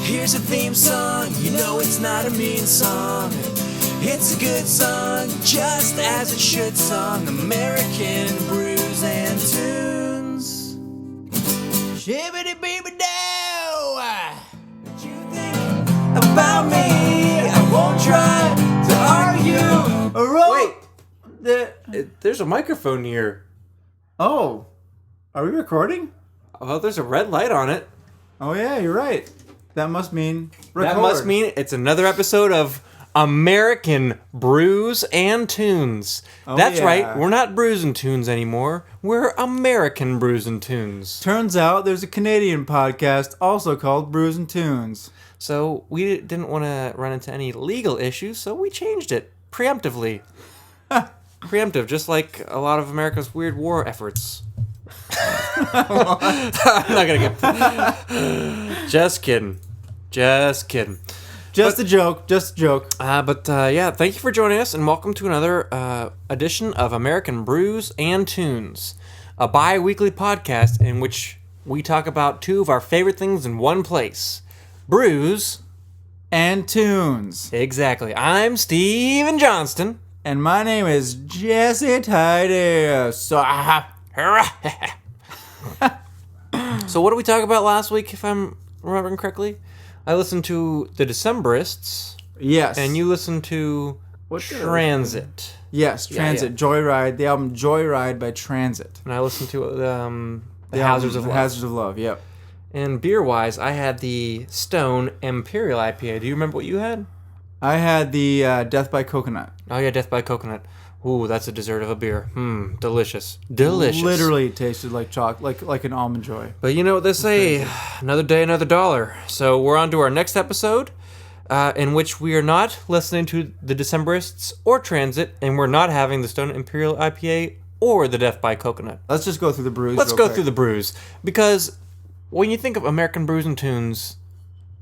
Here's a theme song, you know it's not a mean song. It's a good song, just as it should song. American brews and tunes. Shibbity beeby dow. What you think about me? I won't try to argue. Wait, there's a microphone here. Oh, are we recording? Oh, there's a red light on it. Oh yeah, you're right. That must mean record. That must mean it's another episode of American Brews and Tunes. Oh, That's yeah. right, we're not Brews and Tunes anymore. We're American Brews and Tunes. Turns out there's a Canadian podcast also called Brews and Tunes. So we didn't want to run into any legal issues, so we changed it preemptively. Preemptive, just like a lot of America's weird war efforts. I'm not gonna get. Just kidding. Just a joke. Yeah, Thank you for joining us, and welcome to another edition of American Brews and Tunes, a bi-weekly podcast in which we talk about two of our favorite things in one place: brews and tunes. Exactly. I'm Steven Johnston. And my name is Jesse Titus. So what did we talk about last week, if I'm remembering correctly? I listened to The Decemberists. Yes. And you listened to Transit. Yes, Transit. Yeah. Joyride. The album Joyride by Transit. And I listened to The Hazards of Love. Hazards of Love, yep. And beer-wise, I had the Stone Imperial IPA. Do you remember what you had? I had the Death by Coconut. Oh, yeah, Death by Coconut. Ooh, that's a dessert of a beer. Delicious. Delicious. Literally tasted like chocolate, like an Almond Joy. But you know what they say, another day, another dollar. So we're on to our next episode, in which we are not listening to the Decemberists or Transit, and we're not having the Stone Imperial IPA or the Death by Coconut. Let's just go through the brews. Let's go through the brews. Because when you think of American Brews and Tunes,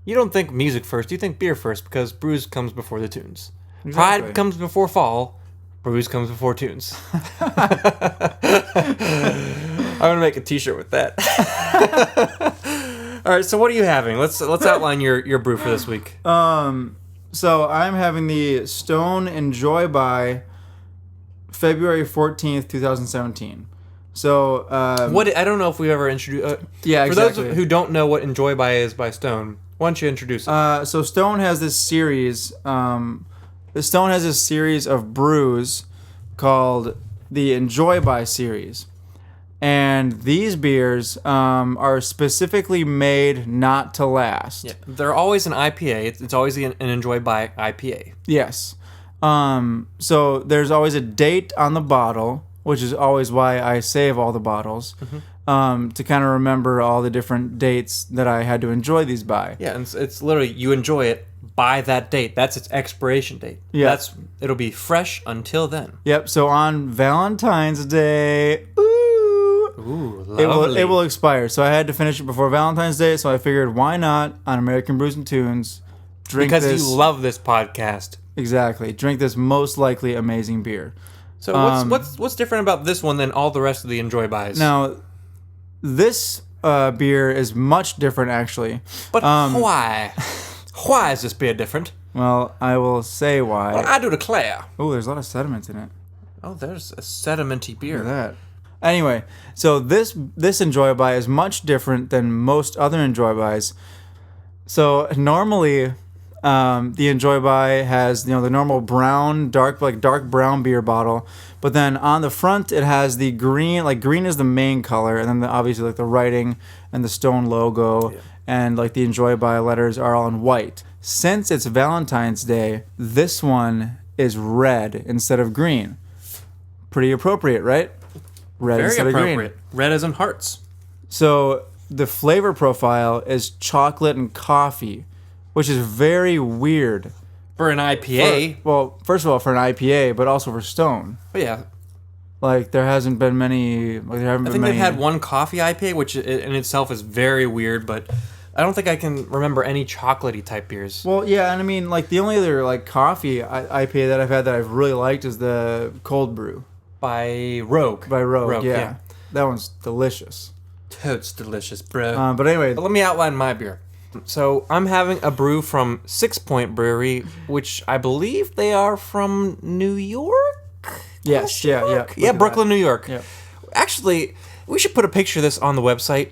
you don't think music first, you think beer first, because brews comes before the tunes. Exactly. Pride comes before fall, brews comes before tunes. I'm gonna make a t-shirt with that. All right, so what are you having? Let's outline your brew for this week. So I'm having the Stone Enjoy by February 14th, 2017. So what I don't know if we ever introduced. Yeah, exactly. For those who don't know what Enjoy by is by Stone, why don't you introduce it? So Stone has this series. The Stone has this series of brews called the Enjoy by series, and these beers are specifically made not to last. Yeah, they're always an IPA. It's always an Enjoy by IPA. Yes. So there's always a date on the bottle, which is always why I save all the bottles. Mm-hmm. To kind of remember all the different dates that I had to enjoy these by. Yeah, and it's literally, you enjoy it by that date. That's its expiration date. Yeah. It'll be fresh until then. Yep, so on Valentine's Day, it will expire. So I had to finish it before Valentine's Day, so I figured, why not, on American Brews and Tunes, drink because this. You love this podcast. Exactly. Drink this most likely amazing beer. So what's different about this one than all the rest of the Enjoy buys? Now, this beer is much different, actually. But why? Why is this beer different? Well, I will say why. Well, I do declare. Oh, there's a lot of sediment in it. Oh, there's a sedimenty beer. Look at that. Anyway, so this Enjoy by is much different than most other Enjoy bys. So normally, the Enjoy by has the normal brown, dark brown beer bottle, but then on the front it has the green. Like green is the main color, and then obviously the writing and the Stone logo, and the Enjoy by letters are all in white. Since it's Valentine's Day, this one is red instead of green. Pretty appropriate, right? Red Very instead appropriate. of green. Red as in hearts. So the flavor profile is chocolate and coffee, which is very weird. For an IPA. First of all, for an IPA, but also for Stone. Oh, yeah. There hasn't been many. I think they've had one coffee IPA, which in itself is very weird, but I don't think I can remember any chocolatey type beers. Well, yeah, and I mean, the only other coffee IPA that I've had that I've really liked is the Cold Brew by Rogue. Yeah. That one's delicious. Totes delicious, bro. But anyway, let me outline my beer. So I'm having a brew from Sixpoint Brewery, which I believe they are from New York. Yes, yeah. Yeah, Brooklyn, New York. Yeah. Actually, we should put a picture of this on the website.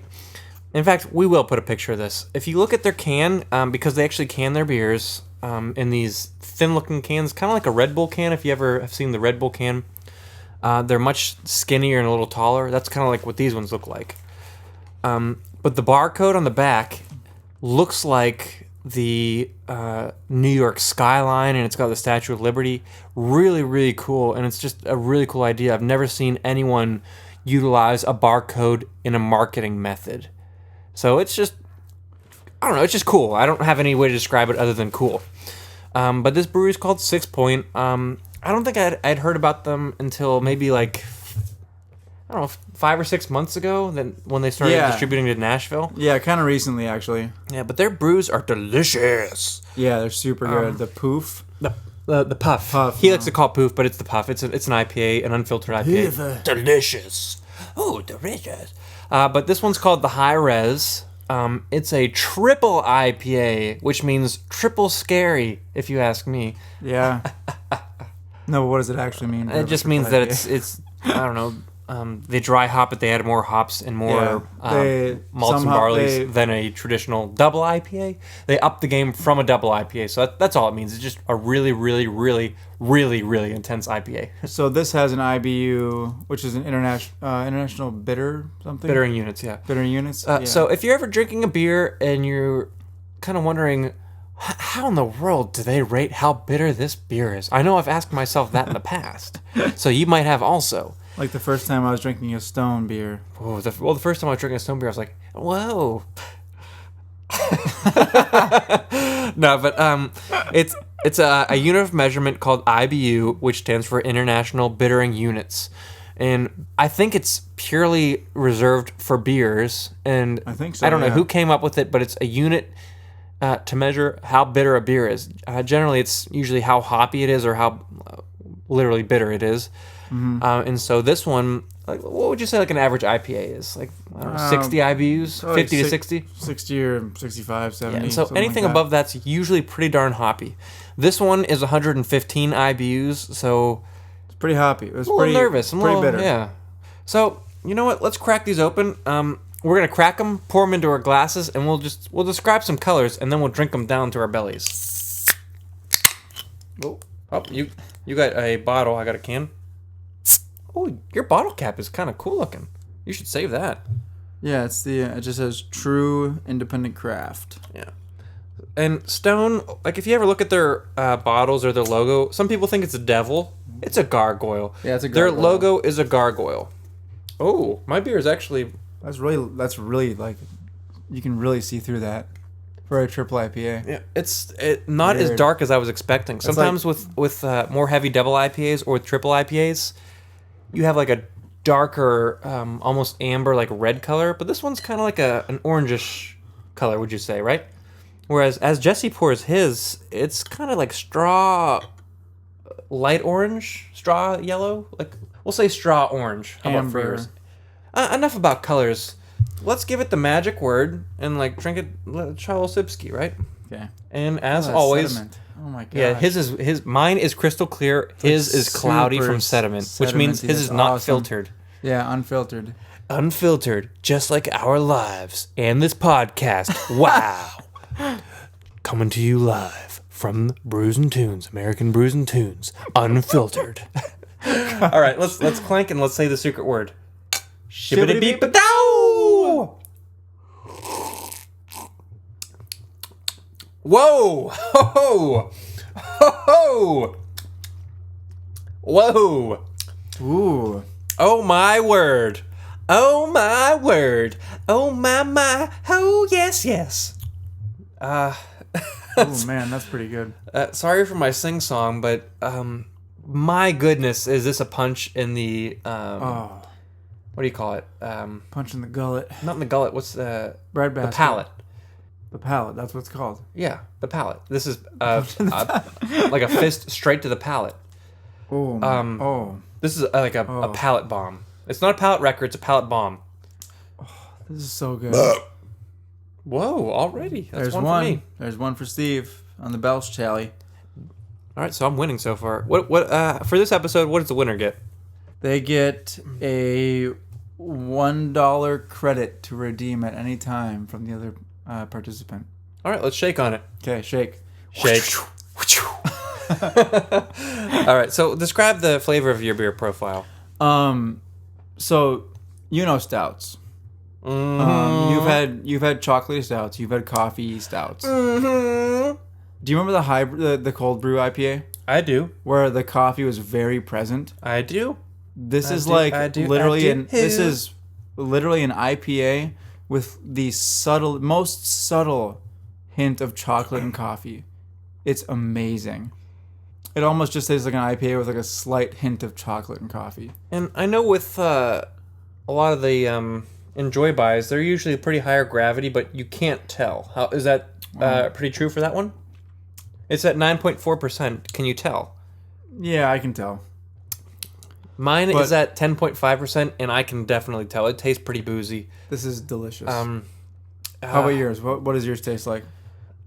In fact, we will put a picture of this. If you look at their can, because they actually can their beers in these thin-looking cans, kind of like a Red Bull can, if you ever have seen the Red Bull can. They're much skinnier and a little taller. That's kind of like what these ones look like. But the barcode on the back looks like the New York skyline, and it's got the Statue of Liberty. Really, really cool, and it's just a really cool idea. I've never seen anyone utilize a barcode in a marketing method. So it's just, I don't know, it's just cool. I don't have any way to describe it other than cool. But this brewery is called Sixpoint. I don't think I'd heard about them until maybe like, I don't know, 5 or 6 months ago, then when they started distributing to Nashville. Yeah, kind of recently, actually. Yeah, but their brews are delicious. Yeah, they're super good. The poof. The puff. He likes to call it poof, but it's the puff. It's an IPA, an unfiltered IPA. Delicious. Oh, delicious. But this one's called the High Res. It's a triple IPA, which means triple scary, if you ask me. Yeah. No, what does it actually mean? It just means that it's I don't know. They dry hop it. They add more hops and more malts and barleys than a traditional double IPA. They up the game from a double IPA. So that's all it means. It's just a really, really, really, really, really intense IPA. So this has an IBU, which is an international bitter something? Bittering units, yeah. Bittering units? So if you're ever drinking a beer and you're kind of wondering, how in the world do they rate how bitter this beer is? I know I've asked myself that in the past. So you might have also. Like the first time I was drinking a Stone beer. Oh, the first time I was drinking a Stone beer, I was like, whoa. No, but it's a unit of measurement called IBU, which stands for International Bittering Units. And I think it's purely reserved for beers. And I think so, I don't know who came up with it, but it's a unit to measure how bitter a beer is. Generally, it's usually how hoppy it is or how literally bitter it is. Mm-hmm. And so this one, like, what would you say like an average IPA is? Like, I don't know, 60 IBUs? 50 to 60? 60 or 65, 70. Yeah, and so anything like above that's usually pretty darn hoppy. This one is 115 IBUs, so... It's pretty hoppy. It's a little nervous. I'm pretty bitter. Yeah. So, you know what? Let's crack these open. We're going to crack them, pour them into our glasses, and we'll describe some colors, and then we'll drink them down to our bellies. Oh, you got a bottle. I got a can. Oh, your bottle cap is kind of cool looking. You should save that. Yeah, it just says True Independent Craft. Yeah. And Stone, like if you ever look at their bottles or their logo, some people think it's a devil. It's a gargoyle. Yeah, it's a gargoyle. Their logo is a gargoyle. Oh, my beer is actually... That's really like, you can really see through that for a triple IPA. Yeah, it's not as dark as I was expecting. Sometimes with more heavy double IPAs or with triple IPAs, you have like a darker, almost amber, like red color, but this one's kind of like an orangish color, would you say, right? Whereas as Jesse pours his, it's kind of like straw, light orange, straw yellow, like we'll say straw orange. How about for yours? Enough about colors. Let's give it the magic word and like drink it, try a little sipski, right? Okay. And as always. Sediment. Oh my god. Yeah, mine is crystal clear. His is cloudy from sediment, which means his is not filtered. Yeah, unfiltered. Unfiltered, just like our lives and this podcast. Wow. Coming to you live from Brews and Tunes, American Brews and Tunes, unfiltered. All right, let's clank and let's say the secret word. Shibbity beep a dow. Whoa! Ho ho! Whoa! Ooh! Oh my word! Oh my word! Oh my! Oh yes! Oh man, that's pretty good. Sorry for my sing song, but my goodness, is this a punch in the what do you call it? Punch in the gullet. Not in the gullet. What's the breadbasket? The palate. The palate. That's what it's called. Yeah, the palate. This is like a fist straight to the palate. Oh. This is like a palate bomb. It's not a palate wrecker. It's a palate bomb. This is so good. Whoa, already. That's There's one one. for me. There's one for Steve on the Belch tally. All right, so I'm winning so far. What for this episode, what does the winner get? They get a $1 credit to redeem at any time from the other participant. All right, let's shake on it. Okay, shake. Shake. All right, so describe the flavor of your beer profile. So you know stouts. You've had chocolatey stouts. You've had coffee stouts. Mm-hmm. Do you remember the cold brew IPA I do. where the coffee was very present? I do. This is literally an IPA with the most subtle hint of chocolate and coffee. It's amazing. It almost just tastes like an IPA with like a slight hint of chocolate and coffee. And I know with a lot of the Enjoy buys, they're usually pretty higher gravity, but you can't tell. How is that pretty true for that one? It's at 9.4%. Can you tell? Yeah, I can tell. Mine is at 10.5%, and I can definitely tell. It tastes pretty boozy. This is delicious. How about yours? What does yours taste like?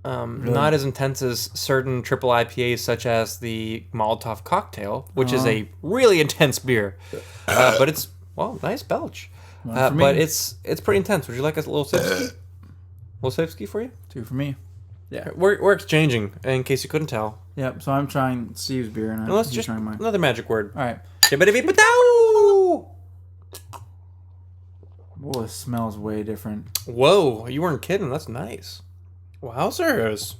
Really? Not as intense as certain triple IPAs, such as the Molotov Cocktail, which is a really intense beer. But it's, nice belch. But it's pretty intense. Would you like a little Sipsky? Little Sipsky for you? 2 for me. Yeah. We're exchanging, in case you couldn't tell. Yep, so I'm trying Steve's beer and Let's he's just trying mine. another magic word. All right. Whoa, it smells way different. Whoa, you weren't kidding. That's nice. Wowzers.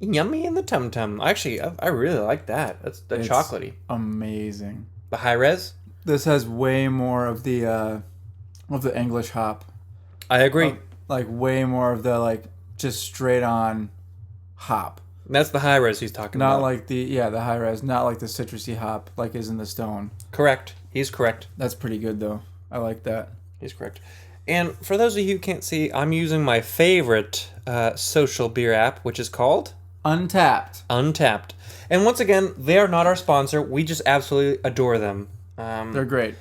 Yummy in the tum-tum. Actually, I really like that. That's the chocolatey. Amazing. The high res? This has way more of the English hop. I agree. Like way more of the just straight on hop. That's the high res he's talking about. Not like the high res, not like the citrusy hop like is in the Stone. Correct. He's correct. That's pretty good though. I like that. He's correct. And for those of you who can't see, I'm using my favorite social beer app, which is called Untapped. Untapped. And once again, they are not our sponsor. We just absolutely adore them. They're great.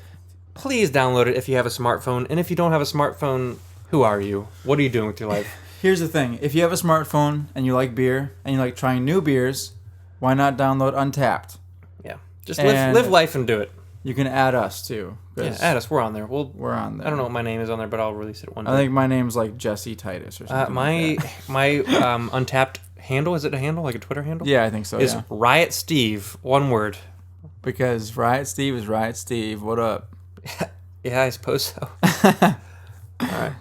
Please download it if you have a smartphone. And if you don't have a smartphone, who are you? What are you doing with your life? Here's the thing. If you have a smartphone and you like beer and you like trying new beers, why not download Untapped? Yeah. Just live life and do it. You can add us too. Yeah, add us. We're on there. We're on there. I don't know what my name is on there, but I'll release it one day. I think my name's like Jesse Titus or something. My Untapped handle, is it a handle, like a Twitter handle? Yeah, I think so. Is Riot Steve, one word. Because Riot Steve is Riot Steve. What up? Yeah, I suppose so. All right.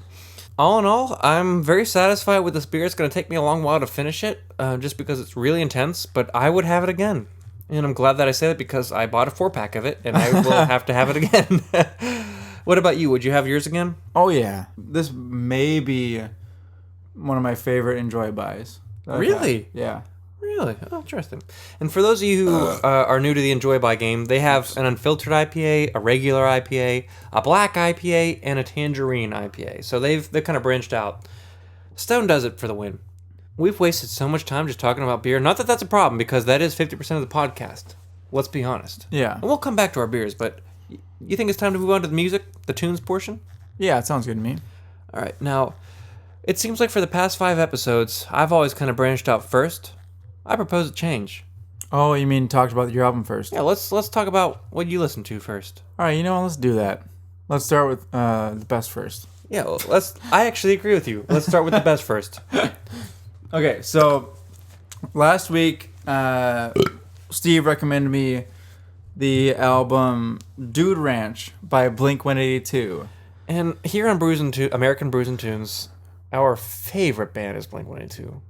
All in all, I'm very satisfied with this beer. It's going to take me a long while to finish it, just because it's really intense, but I would have it again. And I'm glad that I said it because I bought a 4-pack of it, and I will have to have it again. What about you? Would you have yours again? Oh, yeah. This may be one of my favorite Enjoy buys. Really? Yeah. Really? Oh, interesting. And for those of you who are new to the Enjoy By game, they have an unfiltered IPA, a regular IPA, a black IPA, and a tangerine IPA. So they've kind of branched out. Stone does it for the win. We've wasted so much time just talking about beer. Not that that's a problem, because that is 50% of the podcast. Let's be honest. Yeah. And we'll come back to our beers, but you think it's time to move on to the music, the tunes portion? Yeah, it sounds good to me. All right. Now, it seems like for the past 5 episodes, I've always kind of branched out first. I propose a change. Oh, you mean talked about your album first? Yeah, let's talk about what you listen to first. All right, let's do that. Let's start with the best first. Yeah, I actually agree with you. Let's start with the best first. Okay, so last week, Steve recommended me the album Dude Ranch by Blink-182. And here on American Brews and Tunes, our favorite band is Blink-182.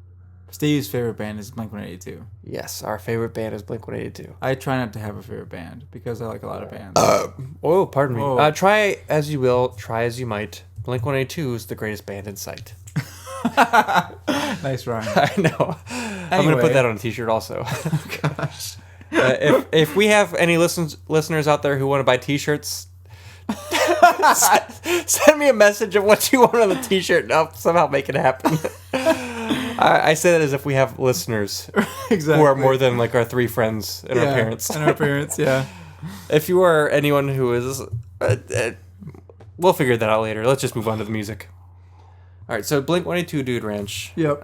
Steve's favorite band is Blink-182. Yes, our favorite band is Blink-182. I try not to have a favorite band because I like a lot of bands. Pardon me. Oh. Try as you will, try as you might. Blink-182 is the greatest band in sight. Nice rhyme. I know. I'm going to put that on a t-shirt also. Oh, gosh. If we have any listeners out there who want to buy t-shirts, send me a message of what you want on the t-shirt and I'll somehow make it happen. I say that as if we have listeners Exactly. who are more than like our 3 friends and our parents. And our parents, yeah. If you are anyone who is... we'll figure that out later. Let's just move on to the music. All right, so Blink-182 Dude Ranch. Yep.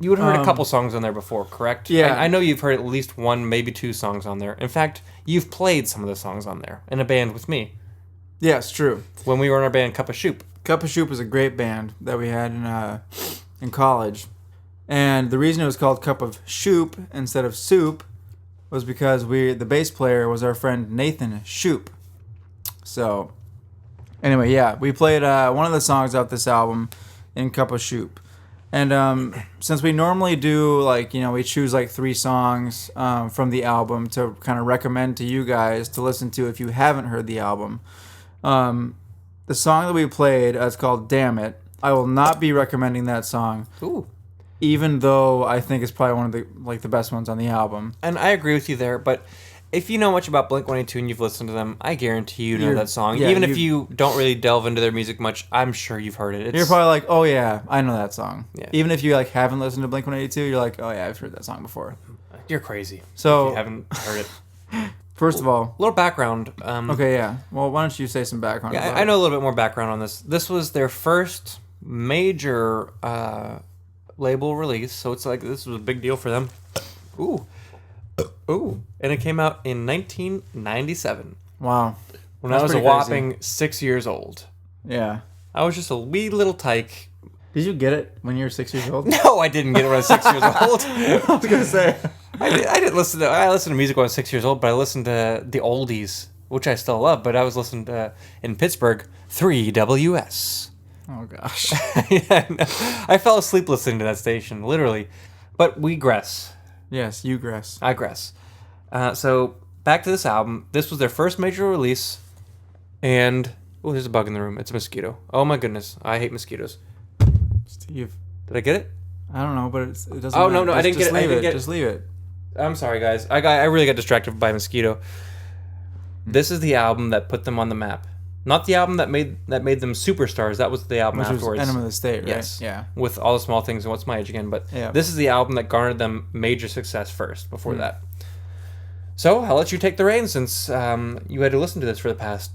You had heard a couple songs on there before, correct? Yeah. I know you've heard at least one, maybe two songs on there. In fact, you've played some of the songs on there in a band with me Yes, true. when we were in our band Cup of Shoop. Cup of Shoop was a great band that we had in college. And the reason it was called Cup of Shoop instead of Soup was because the bass player was our friend Nathan Shoop. So, anyway, yeah, we played one of the songs off this album in Cup of Shoop. And since we normally do, we choose 3 songs from the album to kind of recommend to you guys to listen to if you haven't heard the album. The song that we played is called Damn It. I will not be recommending that song. Ooh. Even though I think it's probably one of the best ones on the album. And I agree with you there, but if you know much about Blink-182 and you've listened to them, I guarantee you know that song. Yeah, Even if you don't really delve into their music much, I'm sure you've heard it. You're probably like, oh yeah, I know that song. Yeah. Even if you haven't listened to Blink-182, you're like, oh yeah, I've heard that song before. You're crazy. So if you haven't heard it. First of all, Little background. okay, yeah. Well, why don't you say some background? Yeah, about I it? know a little bit more background on this. This was their first major label release, so it's this was a big deal for them. Ooh. And it came out in 1997. Wow. When That's I was a pretty whopping 6 years old. Yeah. I was just a wee little tyke. Did you get it when you were 6 years old? No, I didn't get it when I was 6 years old. I was gonna say. I didn't listen to. I listened to music when I was 6 years old, but I listened to the oldies, which I still love. But I was listening to in Pittsburgh 3WS. Oh gosh. Yeah, no, I fell asleep listening to that station, literally. But we gress. Yes, you gress. I gress. So back to this album. This was their first major release, and oh, there's a bug in the room. It's a mosquito. Oh my goodness, I hate mosquitoes. Steve. Did I get it? I don't know, but it doesn't. Oh, matter. no, I didn't get it. I Leave didn't get it. Just leave it. I'm sorry, guys. I really got distracted by a mosquito. This is the album that put them on the map. Not the album that made them superstars. That was the album Which afterwards. was Enema of the State, right? Yes. Yeah. With All the Small Things and What's My Age Again. But Yeah. this is the album that garnered them major success first, before that. So I'll let you take the reins since you had to listen to this for the past,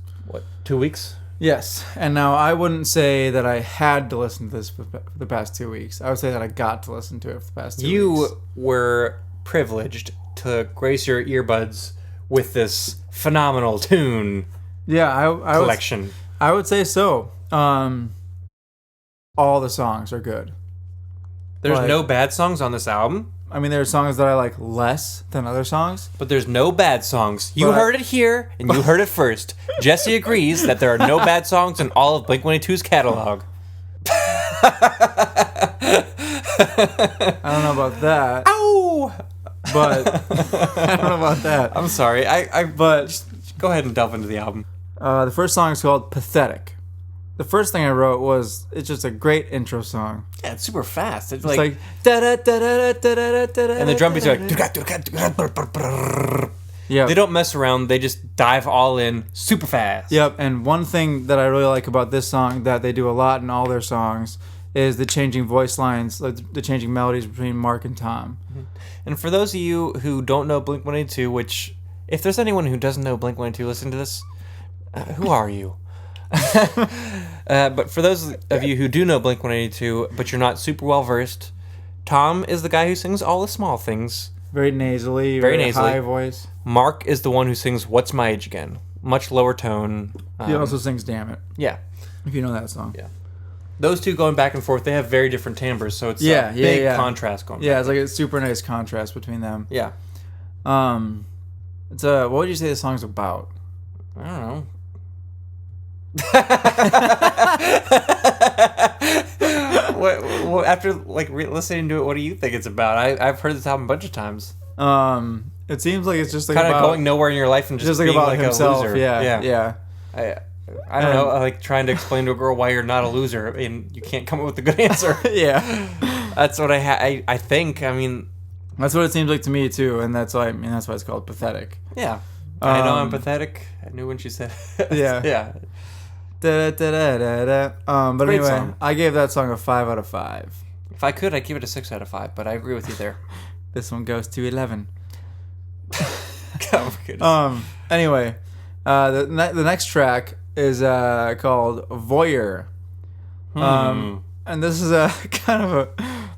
2 weeks? Yes, and now I wouldn't say that I had to listen to this for the past 2 weeks. I would say that I got to listen to it for the past 2 weeks. You were privileged to grace your earbuds with this phenomenal tune Yeah, I collection. I would say so. All the songs are good. There's Like- no bad songs on this album, I mean, there are songs that I like less than other songs. but there's no bad songs. You But- heard it here, and you heard it first. Jesse agrees that there are no bad songs in all of Blink-182's catalog. I don't know about that, Ow! but I don't know about that. I'm sorry. But Just go ahead and delve into the album. the first song is called "Pathetic." The first thing I wrote was it's just a great intro song. Yeah, it's super fast. It's It's like, like da da da da da da da da. and the drum beats are like. Yeah. They don't mess around. They just dive all in super fast. Yep, and one thing that I really like about this song that they do a lot in all their songs is the changing voice lines, like the changing melodies between Mark and Tom. And for those of you who don't know Blink-182, which, if there's anyone who doesn't know Blink-182, listen to this, who are you? But for those of you who do know Blink-182, but you're not super well versed, Tom is the guy who sings All the Small Things. Very nasally, Very very nasally. high voice. Mark is the one who sings What's My Age Again? Much lower tone. He also sings "Damn It," Yeah. if you know that song. Yeah. Those two going back and forth, they have very different timbres, so it's Yeah, a yeah, big yeah. contrast going Yeah, back. it's like a super nice contrast between them. Yeah. It's what would you say the song's about? I don't know. what after listening to it, what do you think it's about? I've heard this album a bunch of times. It seems like it's just like Kind of about, going nowhere in your life and just like being about like himself. a loser. Yeah. I don't know, like trying to explain to a girl why you're not a loser and you can't come up with a good answer. Yeah. That's what I think. I mean, That's what it seems like to me too, and that's why that's why it's called "Pathetic." yeah. I know I'm pathetic. I knew when she said Yeah. Yeah. Da, da, da, da, da. But Great anyway, song. I gave that song a 5 out of 5. If I could, I'd give it a 6 out of 5, but I agree with you there. This one goes to 11. Oh, my goodness. Anyway, the next track is called "Voyeur." And this is kind of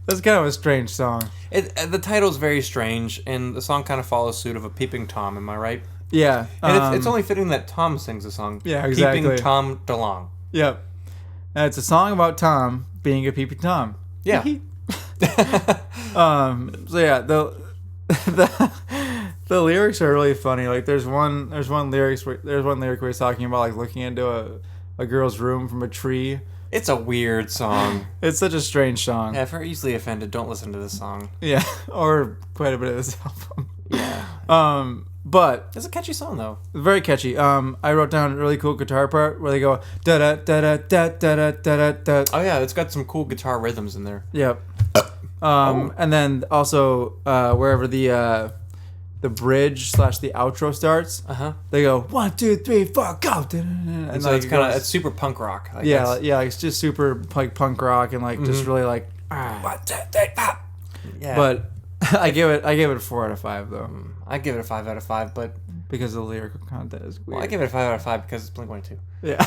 a strange song. The title's very strange, and the song kind of follows suit of a peeping Tom. Am I right? Yeah. And it's only fitting that Tom sings the song. Yeah, exactly. Peeping Tom DeLong. Yep. And it's a song about Tom being a peeping Tom. Yeah. So yeah, the lyrics are really funny. Like there's one lyric where he's talking about like looking into a girl's room from a tree. It's a weird song. It's such a strange song. Yeah, if you're easily offended, don't listen to this song. Yeah, or quite a bit of this album. Yeah. But It's a catchy song, though. very catchy. I wrote down a really cool guitar part where they go da da da da da da da da. Oh, yeah, it's got some cool guitar rhythms in there. Yep. And then also wherever the bridge / the outro starts, they go 1, 2, 3, 4, go. And so it's kind of it's super punk rock. I guess. Yeah, it's just super like punk rock and like just really like. 1, 2, 3, 4. Yeah. But I give it a 4 out of 5 though. I give it a 5 out of 5, but because the lyrical content is weird. well, I give it a 5 out of 5 because it's Blink-182. Yeah.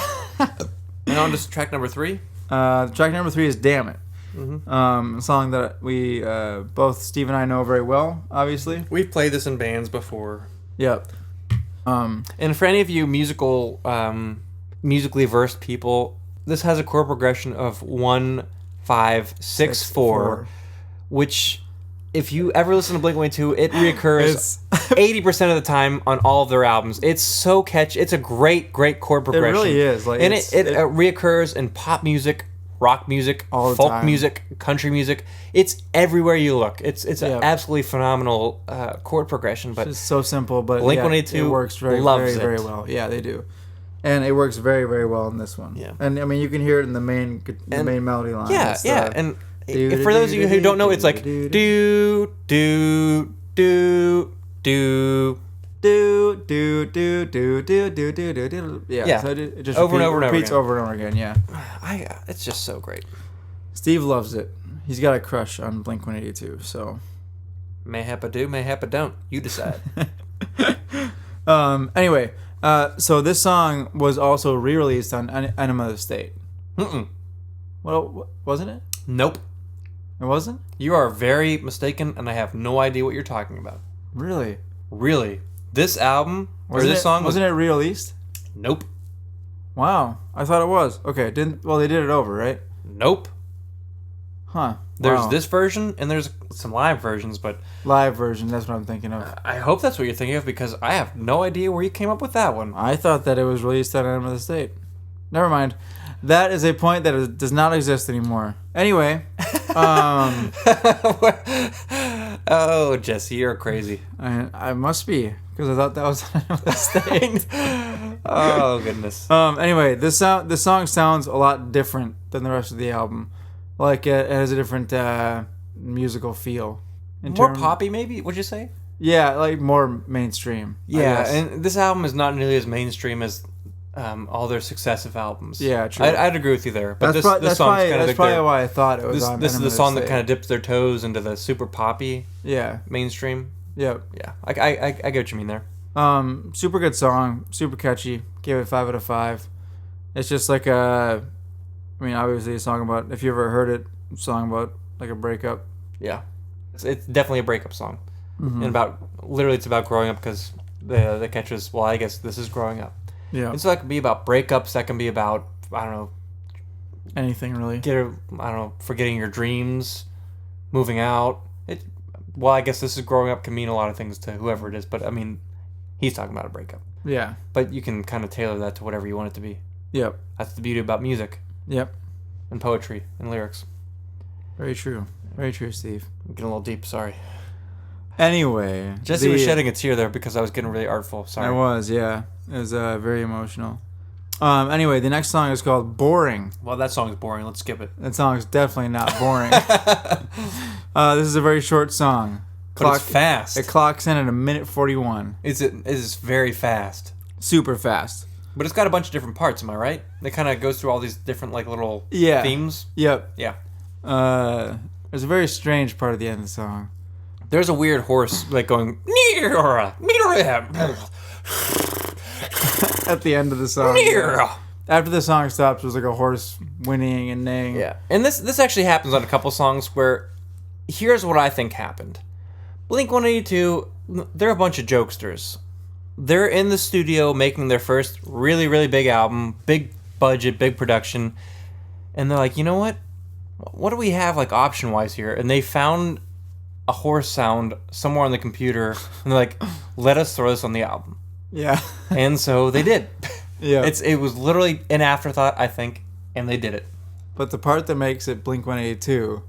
And on to track number 3. Track number 3 is "Damn It." A song that we both Steve and I know very well, obviously. We've played this in bands before. Yep. And for any of you musically versed people, this has a chord progression of 1, 5, 6, 4, which, if you ever listen to Blink-182, it reoccurs 80% of the time on all of their albums. It's so catchy. It's a great chord progression. It really is. Like, and it reoccurs in pop music, rock music, all the folk time. music, country music. It's everywhere you look. It's an absolutely phenomenal chord progression. But it's so simple, but Blink-182 it works very loves it. well. Yeah, they do. And it works very, very well in this one. Yeah. And I mean, you can hear it in the main melody line. Yeah, It's yeah. And for those of you who don't know, it's like do do do do do do do do do do do do do. Yeah. So it just over and over and over repeats again. over and over again. Yeah. It's just so great. Steve loves it. He's got a crush on Blink-182. So Mayhap I do, mayhap I don't. You decide. Anyway, so this song was also re-released on Enema of the State. Well, wasn't it? Nope. It wasn't? You are very mistaken, and I have no idea what you're talking about. Really? Really? This album this song wasn't it re-released? Nope. Wow, I thought it was. Okay, they did it over, right? Nope. Huh. There's this version, and there's some live versions, but live version. That's what I'm thinking of. I hope that's what you're thinking of because I have no idea where you came up with that one. I thought that it was released on Enema of the State. Never mind. That is a point that does not exist anymore. Anyway, oh, Jesse, you're crazy. I must be because I thought that was on Enema of the State. Oh goodness. Anyway, this song sounds a lot different than the rest of the album. Like it has a different musical feel. More poppy, maybe? Would you say? Yeah, like more mainstream. Yeah, and this album is not nearly as mainstream as all their successive albums. Yeah, true. I'd agree with you there. But this song's kind of that's probably why I thought it was on. This is the song that kind of dips their toes into the super poppy. Yeah. Mainstream. Yep. Yeah. I get what you mean there. Super good song, super catchy. Gave it 5 out of 5. It's just like obviously a song about, if you ever heard it, a song about like a breakup. Yeah. It's definitely a breakup song. Mm-hmm. And it's about growing up because the catch is, well, I guess this is growing up. Yeah. And so that can be about breakups. That can be about, I don't know. Anything really. Forgetting your dreams, moving out. I guess this is growing up can mean a lot of things to whoever it is, but I mean, he's talking about a breakup. Yeah. But you can kind of tailor that to whatever you want it to be. Yep. That's the beauty about music. Yep. And poetry and lyrics. Very true. Very true, Steve. I'm getting a little deep, sorry. Anyway. Jesse was shedding a tear there because I was getting really artful. Sorry. I was, yeah. It was very emotional. Anyway, the next song is called Boring. Well, that song is boring. Let's skip it. That song is definitely not boring. This is a very short song. But it's fast. It clocks in at 1:41. It is very fast. Super fast. But it's got a bunch of different parts, am I right? It kind of goes through all these different little themes. Yep. Yeah. There's a very strange part at the end of the song. There's a weird horse going at the end of the song. after the song stops, there's like a horse whinnying and neighing. Yeah, and this actually happens on a couple songs where here's what I think happened. Blink-182, they're a bunch of jokesters. They're in the studio making their first really, really big album, big budget, big production, and they're like, you know what? What do we have like option-wise here? And they found a horse sound somewhere on the computer, and they're like, let us throw this on the album. Yeah. And so they did. Yeah. It was literally an afterthought, I think, and they did it. But the part that makes it Blink-182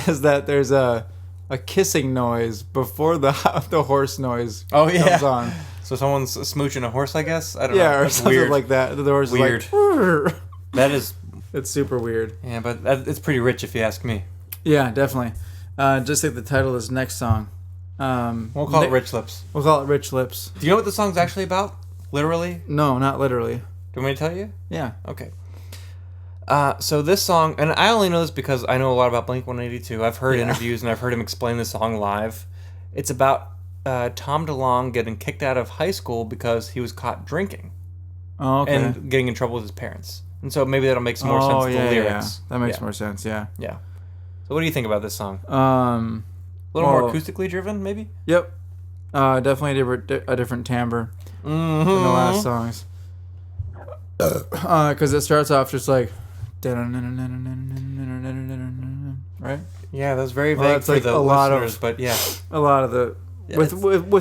is that there's a kissing noise before the horse noise comes on. So someone's smooching a horse, I guess? I don't know. Yeah, or That's something weird. like that. The horse Weird. is like... That is... It's super weird. Yeah, but it's pretty rich if you ask me. Yeah, definitely. Just like the title of this next song. We'll call it Rich Lips. We'll call it Rich Lips. Do you know what the song's actually about? Literally? No, not literally. Do you want me to tell you? Yeah. Okay. So this song, and I only know this because I know a lot about Blink-182. I've heard interviews and I've heard him explain the song live. It's about Tom DeLonge getting kicked out of high school because he was caught drinking. Oh, okay. And getting in trouble with his parents. And so maybe that'll make some more sense to the lyrics. That makes more sense, yeah. Yeah. So what do you think about this song? A little more acoustically driven, maybe? Yep. Definitely a different timbre than the last songs. Because it starts off just like... Right? Yeah, that's very vague for like the listeners, but yeah. A lot of the... with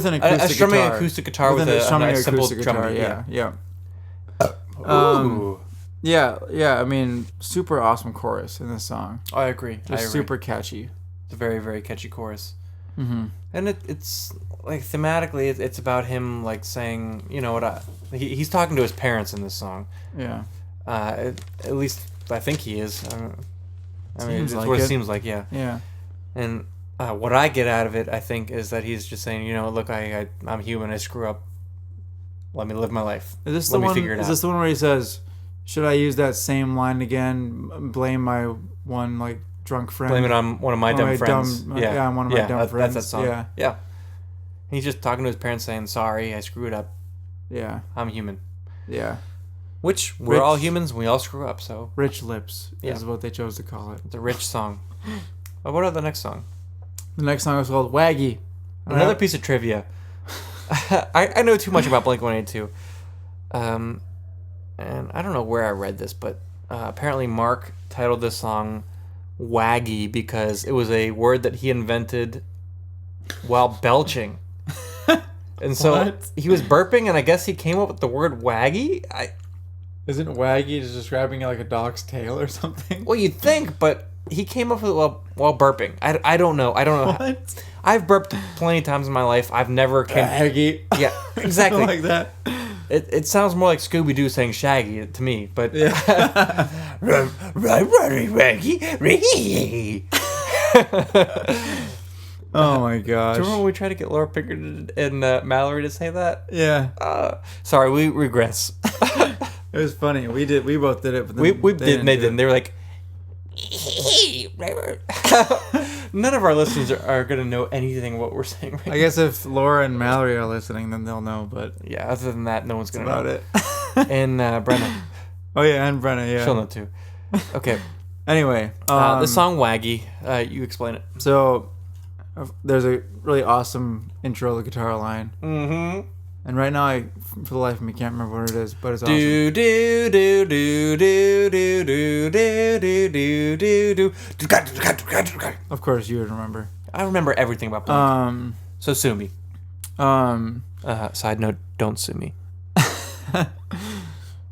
an acoustic guitar. A strumming acoustic guitar with a simple drum beat. Yeah. Ooh. Yeah, I mean, super awesome chorus in this song. Oh, I agree. Just super catchy. It's a very, very catchy chorus. Mm-hmm. And it's like thematically, it's about him like saying, you know what, he's talking to his parents in this song. Yeah. At least I think he is. I mean, it's like what it seems like, yeah. Yeah. And what I get out of it, I think, is that he's just saying, you know, look, I'm human, I screw up. Let me live my life. Is this Let me the one? figure it Is out. this the one where he says, "Should I use that same line again? Blame my one like drunk friend. Blame it on one of my dumb friends." Yeah, on one of my dumb friends. That's that song. Yeah. Yeah. He's just talking to his parents, saying, "Sorry, I screwed up. Yeah. I'm human." Yeah. Which we're all humans. We all screw up. So Rich Lips is what they chose to call it. It's a rich song. What about the next song? The next song is called Waggy. Another piece of trivia. I know too much about Blink-182. And I don't know where I read this, but apparently Mark titled this song Waggy because it was a word that he invented while belching. And so he was burping, and I guess he came up with the word waggy. Isn't waggy just describing like a dog's tail or something? Well, you'd think, but he came up with it while burping. I don't know. I don't know. What? I've burped plenty of times in my life. I've never came... Waggy. Yeah, exactly. Like that. It sounds more like Scooby-Doo saying Shaggy to me, but... Yeah. Oh my gosh. Do you remember when we tried to get Laura Pinkard and Mallory to say that? Yeah. Sorry, we regress. It was funny. We both did it, but we did, and they didn't. They were like... None of our listeners are going to know anything what we're saying right I guess if Laura and Mallory are listening, then they'll know, but... Yeah, other than that, no one's going to know. About it. And Brenna. Oh, yeah, and Brenna, yeah. She'll know, too. Okay. Anyway. The song Waggy, you explain it. So, there's a really awesome intro guitar line. Mm-hmm. And right now, for the life of me, can't remember what it is, but it's awesome. Do do do do do do do do do do do. Of course, you would remember. I remember everything about Blink. So sue me. Side note: don't sue me.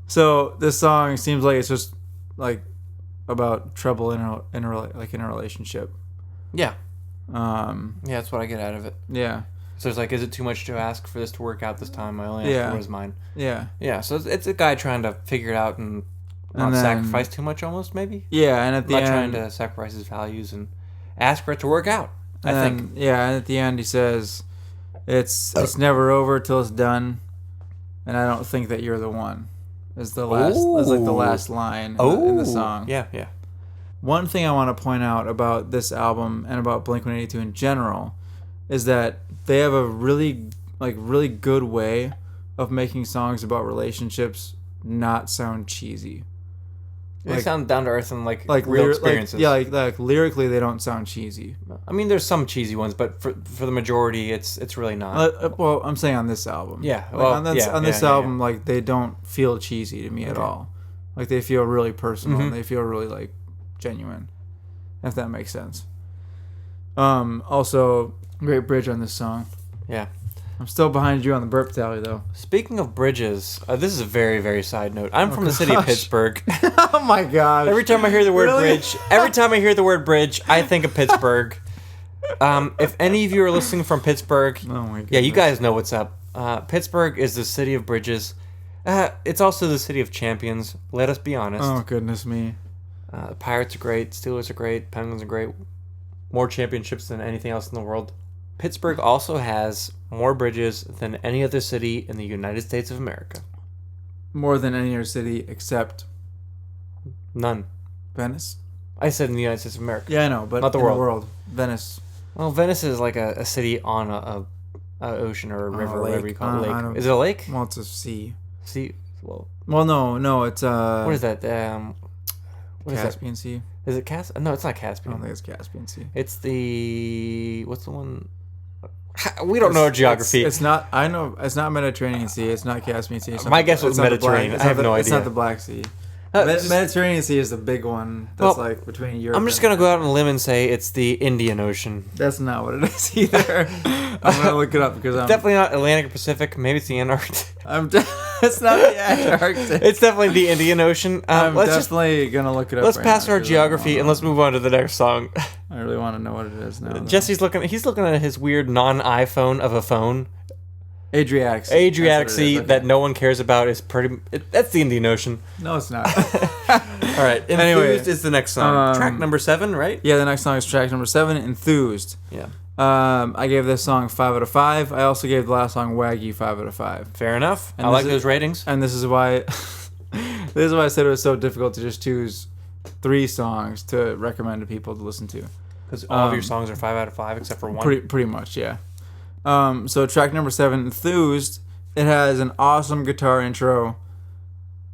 So this song seems like it's just like about trouble in a relationship. Yeah. Yeah, that's what I get out of it. Yeah. So it's like, is it too much to ask for this to work out this time? I only asked for what is mine. Yeah. Yeah, so it's a guy trying to figure it out and not sacrifice too much almost, maybe? Yeah, and at the not end... trying to sacrifice his values and ask for it to work out, I think. Yeah, and at the end he says, it's never over till it's done, and I don't think that you're the one. Is the last... Is like the last line in the song. Yeah, yeah. One thing I want to point out about this album and about Blink-182 in general is that they have a really good way of making songs about relationships not sound cheesy. They sound down to earth and like real lyri- experiences. like lyrically they don't sound cheesy. I mean, there's some cheesy ones, but for the majority, it's really not. Well, I'm saying on this album. Yeah. Like, Well, on this album, like they don't feel cheesy to me at all. Like they feel really personal. And they feel really like genuine. If that makes sense. Also, great bridge on this song. Yeah. I'm still behind you on the burp tally though. Speaking of bridges, this is a very, very side note. I'm from the city of Pittsburgh. Oh my god! Every time I hear the word bridge, I think of Pittsburgh. If any of you are listening from Pittsburgh, Oh my god! yeah, you guys know what's up. Pittsburgh is the city of bridges. It's also the city of champions. Let us be honest. Oh goodness me! The Pirates are great. Steelers are great. Penguins are great. More championships than anything else in the world. Pittsburgh also has more bridges than any other city in the United States of America. More than any other city except None. Venice. I said in the United States of America. Yeah, I know, but Not the in world. the world, Venice. Well, Venice is like a city on a ocean or a river, or whatever you call it. I Lake. don't- Is it a lake? Well, it's a sea. Sea. Well, Well, no, it's what is that? What is that? Caspian Sea. Is it Caspian? No, it's not I Caspian. don't think it's Caspian Sea. It's the what's the one? We don't know geography. It's not. I know. It's not Mediterranean Sea. It's not Caspian Sea. It's not My the- guess was it's not the Black- Mediterranean. it's I have not the- no It's idea. not the Black Sea. Just- Mediterranean Sea is the big one. That's Well, like between Europe. I'm just and- gonna go out on a limb and say it's the Indian Ocean. That's not what it is either. I'm gonna look it up because I'm Definitely not Atlantic or Pacific. Maybe it's the Antarctic. it's not the Antarctic. It's definitely the Indian Ocean. I'm Let's just definitely gonna look it up. let's right pass now our 'cause geography and let's move on to the next song. I really want to know what it is now. though. Jesse's looking. He's looking at his weird non-iPhone of a phone. Adriatic Sea. Adriatic That's what it Sea is, okay. that no one cares about is pretty. That's the Indian Ocean. No, it's not. All right. Anyway, Enthused is the next song. Track number 7, right? Yeah, the next song is track number 7, Enthused. Yeah. I gave this song 5 out of 5. I also gave the last song Waggy 5 out of 5. Fair enough. And I like this is- those ratings. And this is why I said it was so difficult to just choose 3 songs to recommend to people to listen to. Because all of your songs are 5 out of 5 except for one. Pretty much, yeah. So track number 7, Enthused. It has an awesome guitar intro,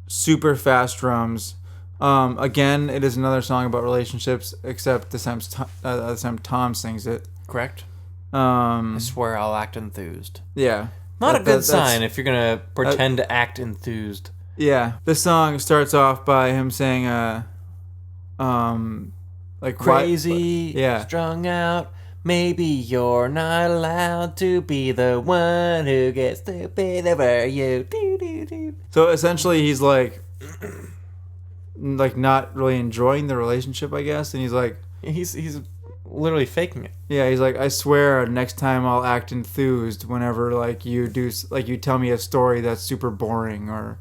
super fast drums. Again, it is another song about relationships, except this time Tom sings it. Correct. I Um, swear I'll act enthused. yeah. Not a good that's- sign if you're gonna pretend to act enthused. Yeah. This song starts off by him saying, like Crazy, yeah. strung out. Maybe you're not allowed to be the one who gets stupid over you. Doo, doo, doo. So essentially, he's like not really enjoying the relationship, I guess, and he's like, He's literally faking it. yeah, he's like, I swear, next time I'll act enthused whenever like you tell me a story that's super boring or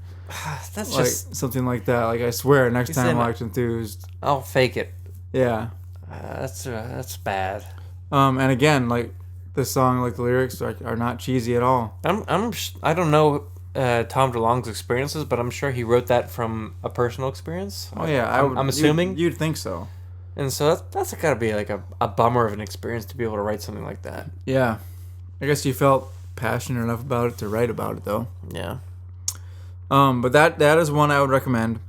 That's like just. something like that. Like I swear, next He time said- I'll act enthused. I'll fake it. Yeah. That's bad. And again, like this song, like the lyrics are not cheesy at all. I don't know Tom DeLonge's experiences, but I'm sure he wrote that from a personal experience. Oh yeah, I'm assuming. you'd think so. And so that's got to be like a bummer of an experience to be able to write something like that. Yeah, I guess you felt passionate enough about it to write about it, though. Yeah. But that is one I would recommend.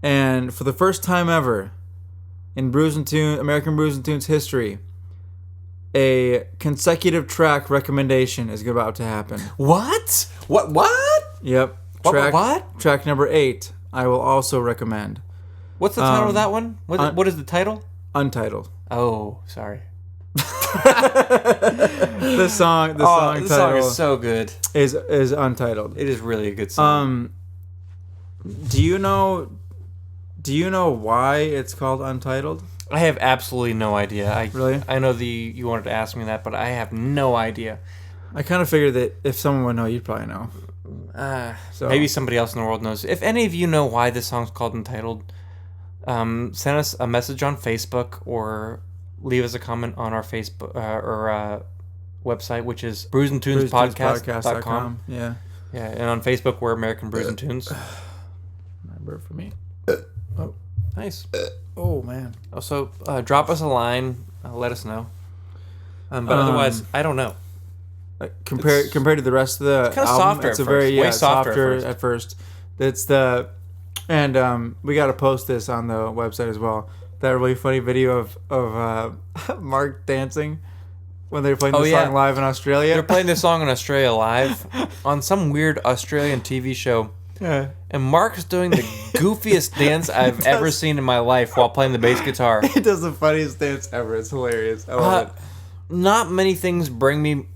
And for the first time ever in American Brews and Tunes history, a consecutive track recommendation is about to happen. What? What? Yep. What? Track number 8, I will also recommend. What's the title of that one? What is the title? Untitled. Oh, sorry. The song The title song is so good. is Untitled. It is really a good song. Do you know why it's called Untitled? I have absolutely no idea. Really? I know you wanted to ask me that, but I have no idea. I kind of figured that if someone would know, you'd probably know. So Maybe somebody else in the world knows. If any of you know why this song's called Entitled, send us a message on Facebook or leave us a comment on our Facebook or website, which is brewsandtunespodcast.com. Yeah. Yeah, and on Facebook we're American Brews and Tunes. Remember for me. Oh, nice. Oh man. Also, drop us a line. Let us know. But otherwise, I don't know. Compared to the rest of the kinda album, softer it's at a very first. Way softer at first. at first. It's the, and we got to post this on the website as well. That really funny video of Mark dancing when they're playing the song live in Australia. They're playing this song in Australia live on some weird Australian TV show. Yeah. And Mark's doing the goofiest dance I've ever seen in my life while playing the bass guitar. He does the funniest dance ever. It's hilarious. I love it. Not many things bring me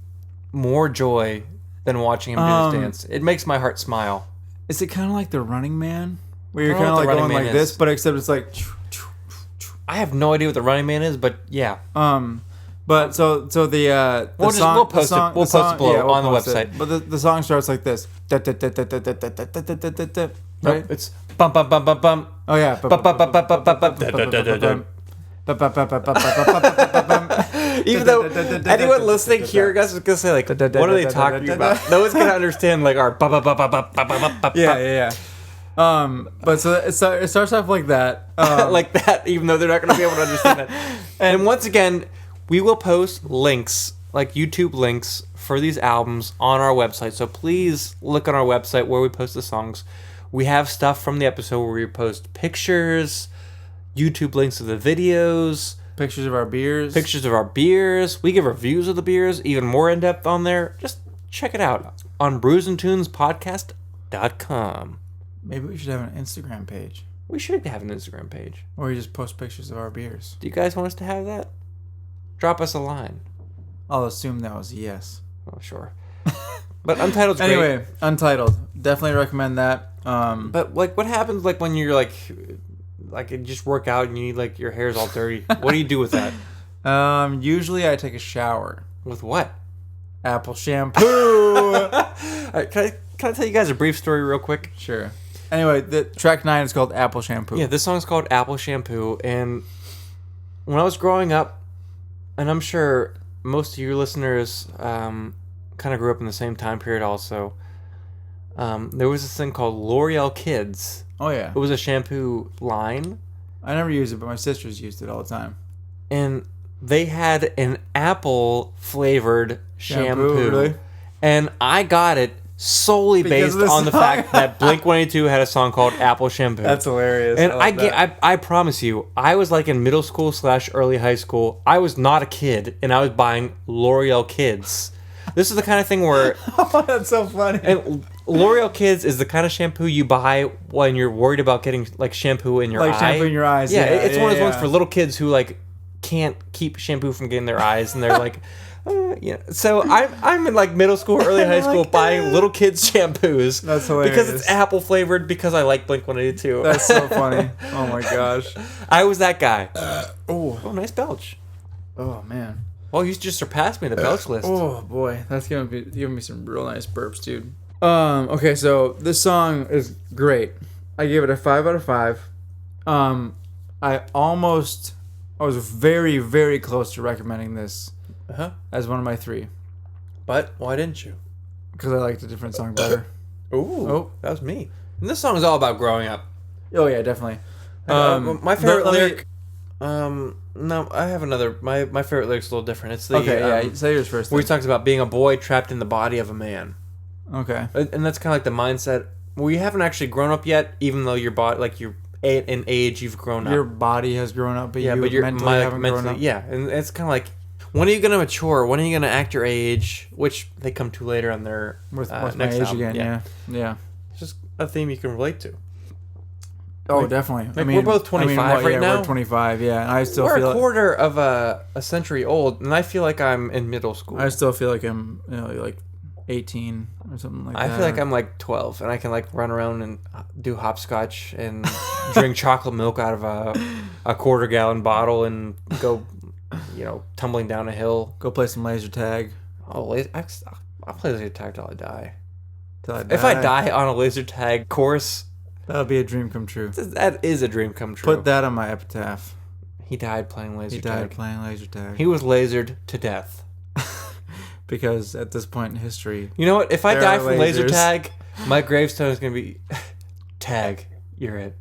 more joy than watching him do his dance. It makes my heart smile. Is it kind of like the Running Man? Where you're I don't kind know of what like the going Running like Man this, is. but except it's like... I have no idea what the Running Man is, but yeah. But so the song... We'll post it below on the website. But the song starts like this. Right? It's bum bum bum bum bum. Oh yeah. Even though anyone listening here, guys, is gonna say like, what are they talking about? No one's gonna understand like our ba ba ba ba ba ba ba ba. Yeah. But so it starts off like that, like that. Even though they're not gonna be able to understand that. And once again, we will post links, like YouTube links, for these albums on our website. So please look on our website where we post the songs. We have stuff from the episode where we post pictures, YouTube links of the videos, pictures of our beers. We give reviews of the beers, even more in depth on there. Just check it out on bruiseandtunespodcast.com. Maybe we should have an Instagram page. We should have an Instagram page. Or we just post pictures of our beers. Do you guys want us to have that? Drop us a line. I'll assume that was a yes. Oh, sure. But Untitled's great. Anyway, Untitled. Definitely recommend that. But like, what happens like when you're like you just work out and you need like your hair's all dirty? What do you do with that? Usually I take a shower. With what? Apple shampoo. Right, can I tell you guys a brief story real quick? Sure. Anyway, the track 9 is called Apple Shampoo. Yeah, this song's called Apple Shampoo, and when I was growing up, and I'm sure most of your listeners kind of grew up in the same time period also, there was this thing called L'Oreal Kids. Oh, yeah. It was a shampoo line. I never used it, but my sisters used it all the time. And they had an apple-flavored shampoo. Really? And I got it solely Because based of the on the song? fact that Blink-182 had a song called Apple Shampoo. That's hilarious. And I I promise you, I was like in middle school / early high school. I was not a kid, and I was buying L'Oreal Kids. This is the kind of thing where... Oh, that's so funny. And L'Oreal Kids is the kind of shampoo you buy when you're worried about getting like shampoo in your eye. Like shampoo in your eyes. Yeah, Yeah, it's one of those ones yeah. for little kids who like can't keep shampoo from getting their eyes, and they're like... yeah. So I'm in like middle school, early high school, buying little kids shampoos. That's hilarious. Because it's apple flavored. Because I like Blink-182. That's so funny. Oh my gosh. I was that guy. Oh Nice belch. man. Well, you just surpassed me in the belch list. Oh boy, that's giving me some real nice burps, dude. Okay, so this song is great. I gave it a 5 out of 5. I was very, very close to recommending this as one of my 3 But why didn't you? because I liked a different song better. Ooh, that was me. And this song is all about growing up. Oh yeah, definitely. My favorite let me- lyric. No, I have another. My favorite lyric's a little different. It's the say yours first. where he then. talks about being a boy trapped in the body of a man. Okay. And that's kind of like the mindset where you haven't actually grown up yet, even though your body, like you're in age, you've grown up. Your body has grown up, but yeah, you but you're mentally haven't grown up. Yeah, and it's kind of like, when are you gonna mature? When are you gonna act your age? Which they come to later on their With my next age album. again, yeah. It's just a theme you can relate to. Oh, Like- definitely. like, we're both 25 right now. We're 25, yeah. And I still We're feel a quarter of a century old, and I feel like I'm in middle school. I still feel like I'm, like 18 or something like that. I feel like I'm like 12, and I can like run around and do hopscotch and drink chocolate milk out of a quarter gallon bottle and go, tumbling down a hill. Go play some laser tag. Oh, I'll play laser tag till I die. Till I If I die on a laser tag course, that would be a dream come true. that is a dream come true. Put that on my epitaph. He died playing laser He tag. died playing laser tag. He was lasered to death. Because at this point in history, You know what? If I There die are from laser lasers. tag, my gravestone is gonna be tag. You're it.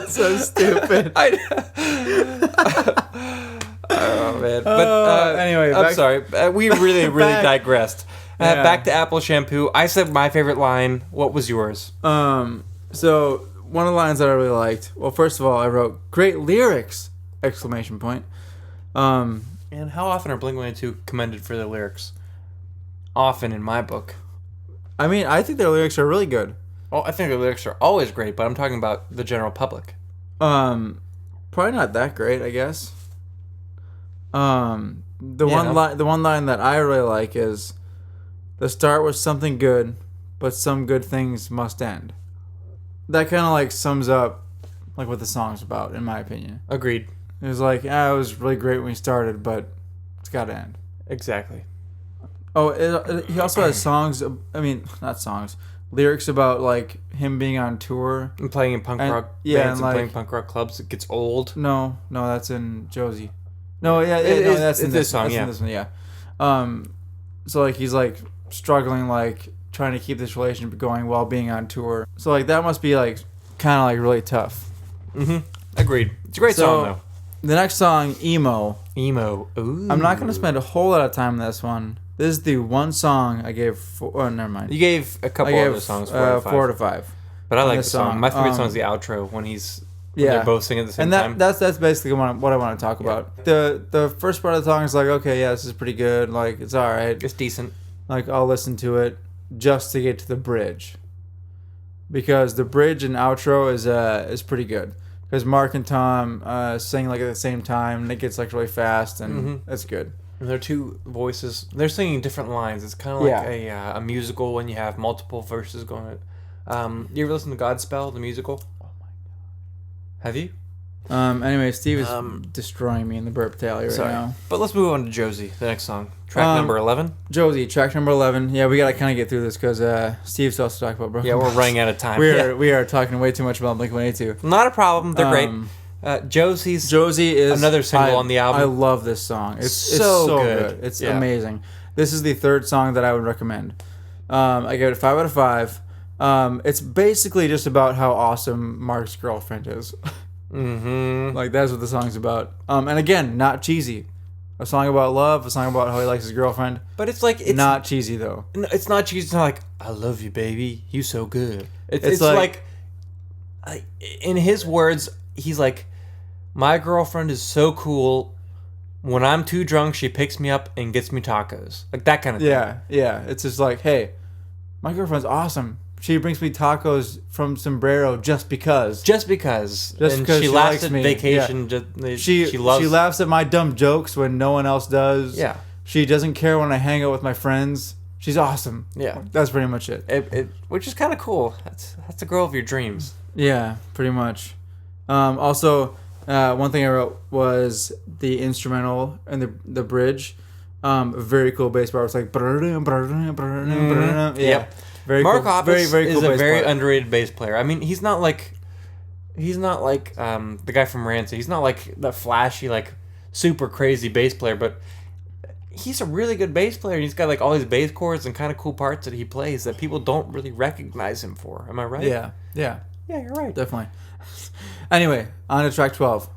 so stupid. Oh man! But Anyway, I'm back- sorry. We really Back- digressed. Back to Apple Shampoo. I said my favorite line. What was yours? So one of the lines that I really liked. Well, first of all, I wrote great lyrics! Exclamation point. And how often are Blink-182 commended for their lyrics? Often in my book. I mean, I think their lyrics are really good. Well, I think their lyrics are always great, but I'm talking about the general public. Probably not that great, I guess. The one line that I really like is, "The start was something good, but some good things must end." That kind of like sums up like what the song's about, in my opinion. Agreed. It was like, it was really great when we started, but it's got to end. Exactly. Oh, he also has songs. I mean, not songs. Lyrics about like him being on tour And playing in punk rock yeah, bands and, and playing like, punk rock clubs. It gets old. No, that's in Josie. No, yeah, that's in this song. That's in this one, yeah. So like he's like struggling, like trying to keep this relationship going while being on tour. So like that must be like kind of like really tough. Mm-hmm. Agreed. It's a great song though. The next song, Emo. Emo. Ooh. I'm not gonna spend a whole lot of time on this one. This is the one song I gave. Oh, never mind. You gave a couple other songs 4 out of 5. 4 to 5. But I like the this song. song. My favorite song is the outro when Yeah, they're both singing at the same and time. that's basically what I want to talk about. The first part of the song is like, okay, yeah, this is pretty good. Like it's all right. It's decent. Like I'll listen to it just to get to the bridge, because the bridge and outro is pretty good. Because Mark and Tom sing like at the same time, and it gets like really fast, and that's good. And they're two voices. They're singing different lines. It's kind of like a musical when you have multiple verses going. You ever listen to Godspell, the musical? Oh my god. Have you? Anyway, Steve is destroying me in the burp tally right now. But let's move on to Josie, the next song. Track number 11. Josie, track number 11. Yeah, we gotta kind of get through this because Steve's also talking about. Yeah, we're running out of time. We are talking way too much about Blink-182. Not a problem. They're great. Josie is another single on the album. I love this song. It's so good. It's amazing. This is the third song that I would recommend. I give it a 5 out of 5. It's basically just about how awesome Mark's girlfriend is. Mm-hmm. Like that's what the song's about. And again, not cheesy. A song about love. A song about how he likes his girlfriend. But it's like it's not cheesy though. No, it's not cheesy. It's not like I love you, baby. You so good. It's like in his words, he's like, my girlfriend is so cool. When I'm too drunk, she picks me up and gets me tacos. Like that kind of thing. Yeah. It's just like, hey, my girlfriend's awesome. She brings me tacos from Sombrero just because. Just because she laughs likes at me. vacation. Yeah. She laughs at my dumb jokes when no one else does. Yeah. She doesn't care when I hang out with my friends. She's awesome. Yeah. That's pretty much it. Which is kind of cool. That's a girl of your dreams. Yeah, pretty much. Also, one thing I wrote was the instrumental and the bridge. Very cool bass part. It's like yeah. Very Mark cool. Hoppus very cool is a bass very part. underrated bass player. I mean, he's not like the guy from Rancid. He's not like the flashy, like super crazy bass player, but he's a really good bass player. He's got like all these bass chords and kind of cool parts that he plays that people don't really recognize him for. Am I right? Yeah, you're right. definitely. Anyway, on to track 12.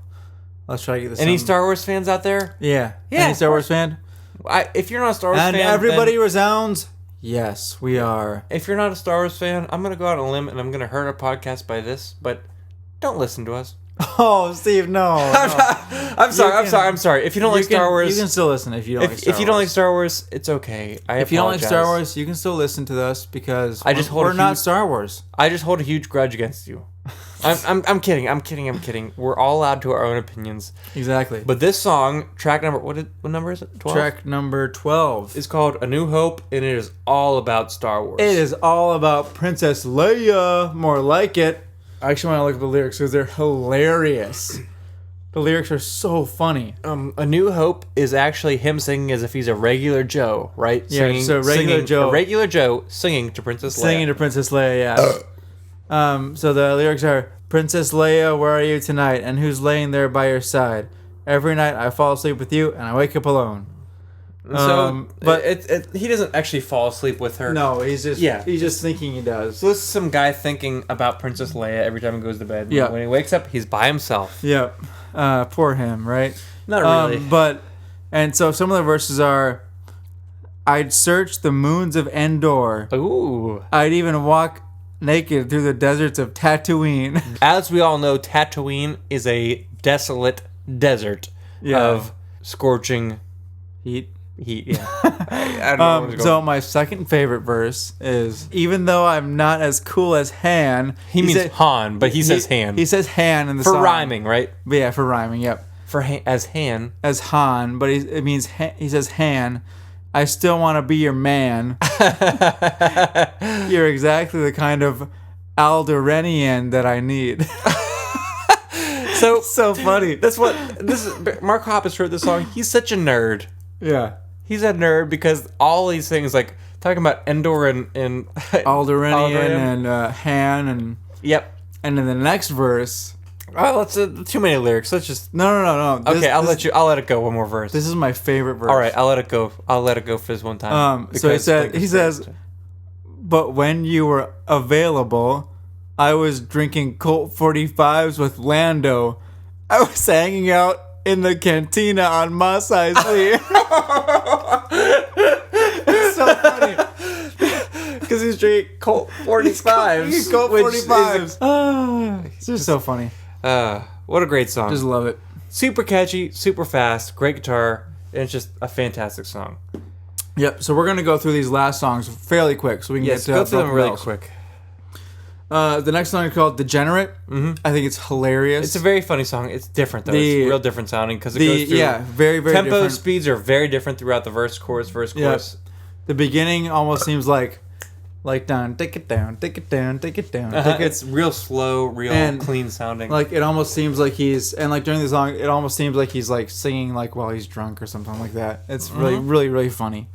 Let's try to get this. Any Star Wars fans out there? Yeah. Any Star Wars fan? If you're not a Star Wars fan, and everybody resounds. Yes, we are. If you're not a Star Wars fan, I'm gonna go out on a limb and I'm gonna hurt our podcast by this, but don't listen to us. Oh, Steve, no. I'm sorry. If you don't like Star Wars, you can still listen. If you don't like Star Wars. If you don't like Star Wars, it's okay. If you don't like Star Wars, you can still listen to us because we're not Star Wars. I just hold a huge grudge against you. I'm kidding. We're all allowed to our own opinions. Exactly. But this song, track number, what number is it? 12? Track number 12 is called A New Hope, and it is all about Star Wars. It is all about Princess Leia. More like it. I actually want to look at the lyrics because they're hilarious. The lyrics are so funny. A New Hope is actually him singing as if he's a regular Joe, right? Yeah, so A regular Joe singing to Princess Leia. Singing to Princess Leia, yeah. So the lyrics are, Princess Leia, where are you tonight? And who's laying there by your side? Every night I fall asleep with you and I wake up alone. But he doesn't actually fall asleep with her. No, he's just thinking he does. So this is some guy thinking about Princess Leia every time he goes to bed. Yeah. When he wakes up, he's by himself. Yep. Poor him, right? Not really. And so some of the verses are, I'd search the moons of Endor. Ooh. I'd even walk naked through the deserts of Tatooine. As we all know, Tatooine is a desolate desert of scorching Heat. Yeah. I don't know where to go. So my second favorite verse is, even though I'm not as cool as Han. He means Han, but he says Han. He says Han in the for song. rhyming, right? But yeah, for rhyming, yep. As Han. As Han, but it means he says Han. I still want to be your man. You're exactly the kind of Alderaanian that I need. So funny. This is Mark Hoppus wrote this song. He's such a nerd. Yeah. He's a nerd because all these things, like talking about Endor and Alderaanian and Han and yep. And in the next verse, oh, that's too many lyrics. Let's just no. Okay, I'll let it go. One more verse. This is my favorite verse. All right, I'll let it go. I'll let it go for this one time. So he says, but when you were available, I was drinking Colt 45s with Lando. I was hanging out in the cantina on Mos Eisley. It's so funny. Because he's drinking Colt 45s. He's Colt 45s. It's just so funny. What a great song. Just love it. Super catchy, super fast, great guitar, and it's just a fantastic song. Yep, so we're going to go through these last songs fairly quick so we can get to go through them really else. quick. The next song is called Degenerate. Mm-hmm. I think it's hilarious. It's a very funny song. It's different, though. It's real different sounding because it goes through... Yeah, very, very tempo different. speeds are very different throughout the verse, chorus, chorus. The beginning almost seems like down, take it down, take it down, take it down. It's real slow, real clean sounding. Like it almost seems like like during the song, it almost seems like he's like singing like while he's drunk or something like that. It's really, really, really funny.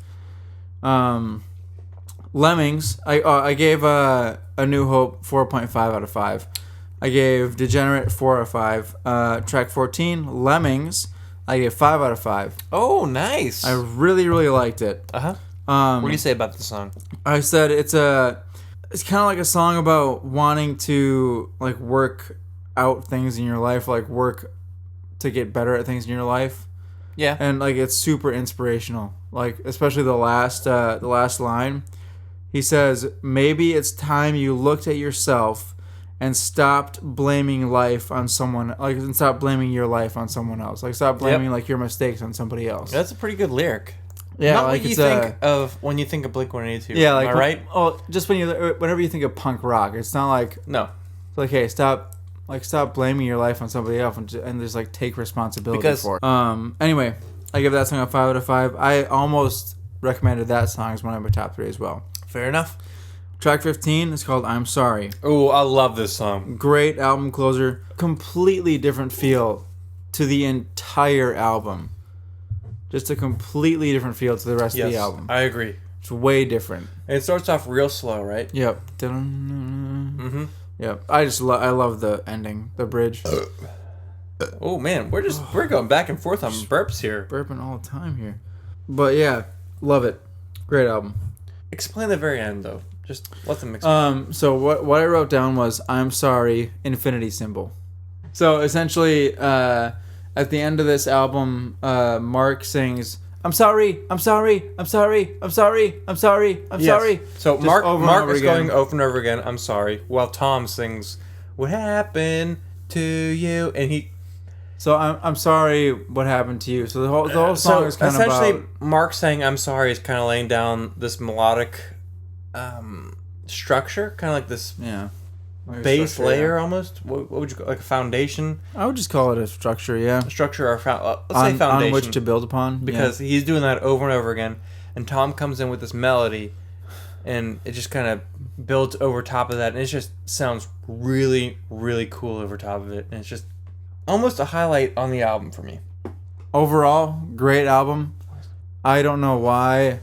Lemmings, I gave A New Hope 4.5 out of 5. I gave Degenerate 4 out of 5. Track 14, Lemmings, I gave 5 out of 5. Oh, nice. I really, really liked it. What do you say about the song? I said it's kind of like a song about wanting to like work out things in your life, like work to get better at things in your life. Yeah. And like it's super inspirational. Like especially the last line. He says, "Maybe it's time you looked at yourself and stopped blaming life on someone, like and stop blaming your life on someone else. Like stop blaming like your mistakes on somebody else." That's a pretty good lyric. Yeah, not like what you think of when you think of Blink-182. Yeah, like am I right? Oh, just whenever you think of punk rock, it's not like no. It's like, hey, stop blaming your life on somebody else and just like take responsibility for it. Anyway, I give that song a 5 out of 5. I almost recommended that song as one of my top 3 as well. Fair enough. Track 15 is called "I'm Sorry." Oh, I love this song. Great album closer. Completely different feel to the entire album. Just a completely different feel to the rest of the album. I agree. It's way different. And it starts off real slow, right? Yep. Mm-hmm. Yep. I love the ending, the bridge. Oh man, we're going back and forth on burps here. Burping all the time here. But yeah, love it. Great album. Explain the very end though. Just let them explain. So what I wrote down was "I'm sorry," infinity symbol. So essentially, at the end of this album, Mark sings, "I'm sorry, I'm sorry, I'm sorry, I'm sorry, I'm sorry, I'm sorry." So Just Mark is going over and over again, "I'm sorry," while Tom sings, "What happened to you?" And he. So I'm sorry. What happened to you? So the whole song is kind of essentially Mark saying "I'm sorry" is kind of laying down this melodic structure, kind of like this base layer almost. What would you call, like a foundation? I would just call it a structure. Yeah, structure or let's say foundation on which to build upon. Because he's doing that over and over again, and Tom comes in with this melody, and it just kind of builds over top of that, and it just sounds really, really cool over top of it, and it's just almost a highlight on the album for me. Overall, great album. I don't know why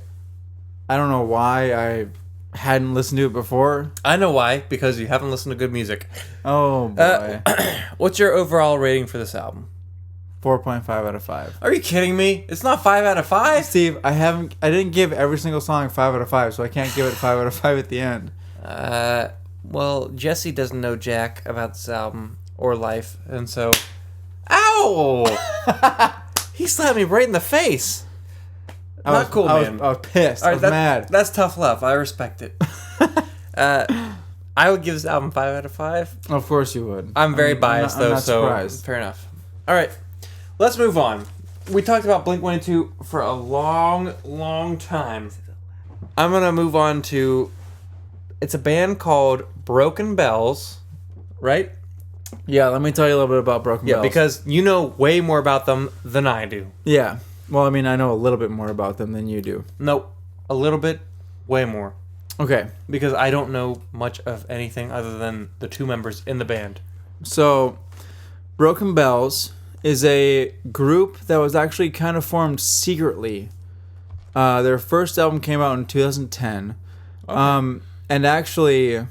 I hadn't listened to it before. I know why, because you haven't listened to good music. Oh boy. What's your overall rating for this album? 4.5 out of 5. Are you kidding me? It's not 5 out of 5? Steve, I didn't give every single song 5 out of 5, so I can't give it 5 out of 5 at the end. Well, Jesse doesn't know jack about this album or life, and so... Ow! He slapped me right in the face. Not cool, man. I was pissed. All right, I was mad. That's tough love. I respect it. I would give this album 5 out of 5. Of course you would. I'm very biased, I'm not so surprised. fair enough. All right, let's move on. We talked about Blink-182 for a long, long time. I'm going to move on to... It's a band called Broken Bells, right? Yeah, let me tell you a little bit about Broken Bells. Yeah, because you know way more about them than I do. Yeah. Well, I mean, I know a little bit more about them than you do. Nope. A little bit, way more. Okay. Because I don't know much of anything other than the 2 members in the band. So, Broken Bells is a group that was actually kind of formed secretly. Their first album came out in 2010. Okay. And actually...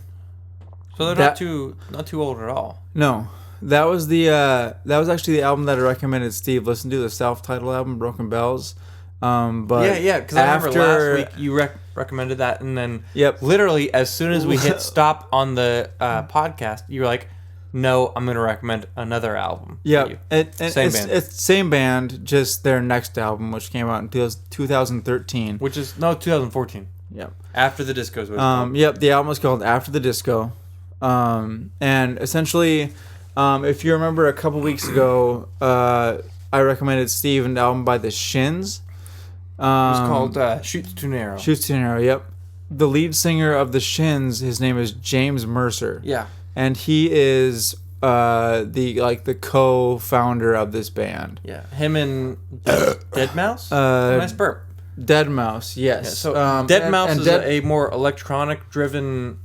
So they're not too old at all. No. That was actually the album that I recommended Steve listen to, the self-titled album, Broken Bells. But yeah, because I remember last week you recommended that, and then literally as soon as we hit stop on the podcast, you were like, "No, I'm going to recommend another album." Yeah, same band. It's same band, just their next album, which came out in 2013. Which is 2014. Yep. After the Disco is what it's called. Yep, the album was called After the Disco, and essentially, if you remember a couple weeks ago, I recommended Steve an album by the Shins. It was called Shoots Too Narrow. Shoots Too Narrow, yep. The lead singer of the Shins, his name is James Mercer. Yeah. And he is the co-founder of this band. Yeah. Him and Deadmau5? Nice burp. Deadmau5, yes. Yeah, so Deadmau5 is a more electronic-driven,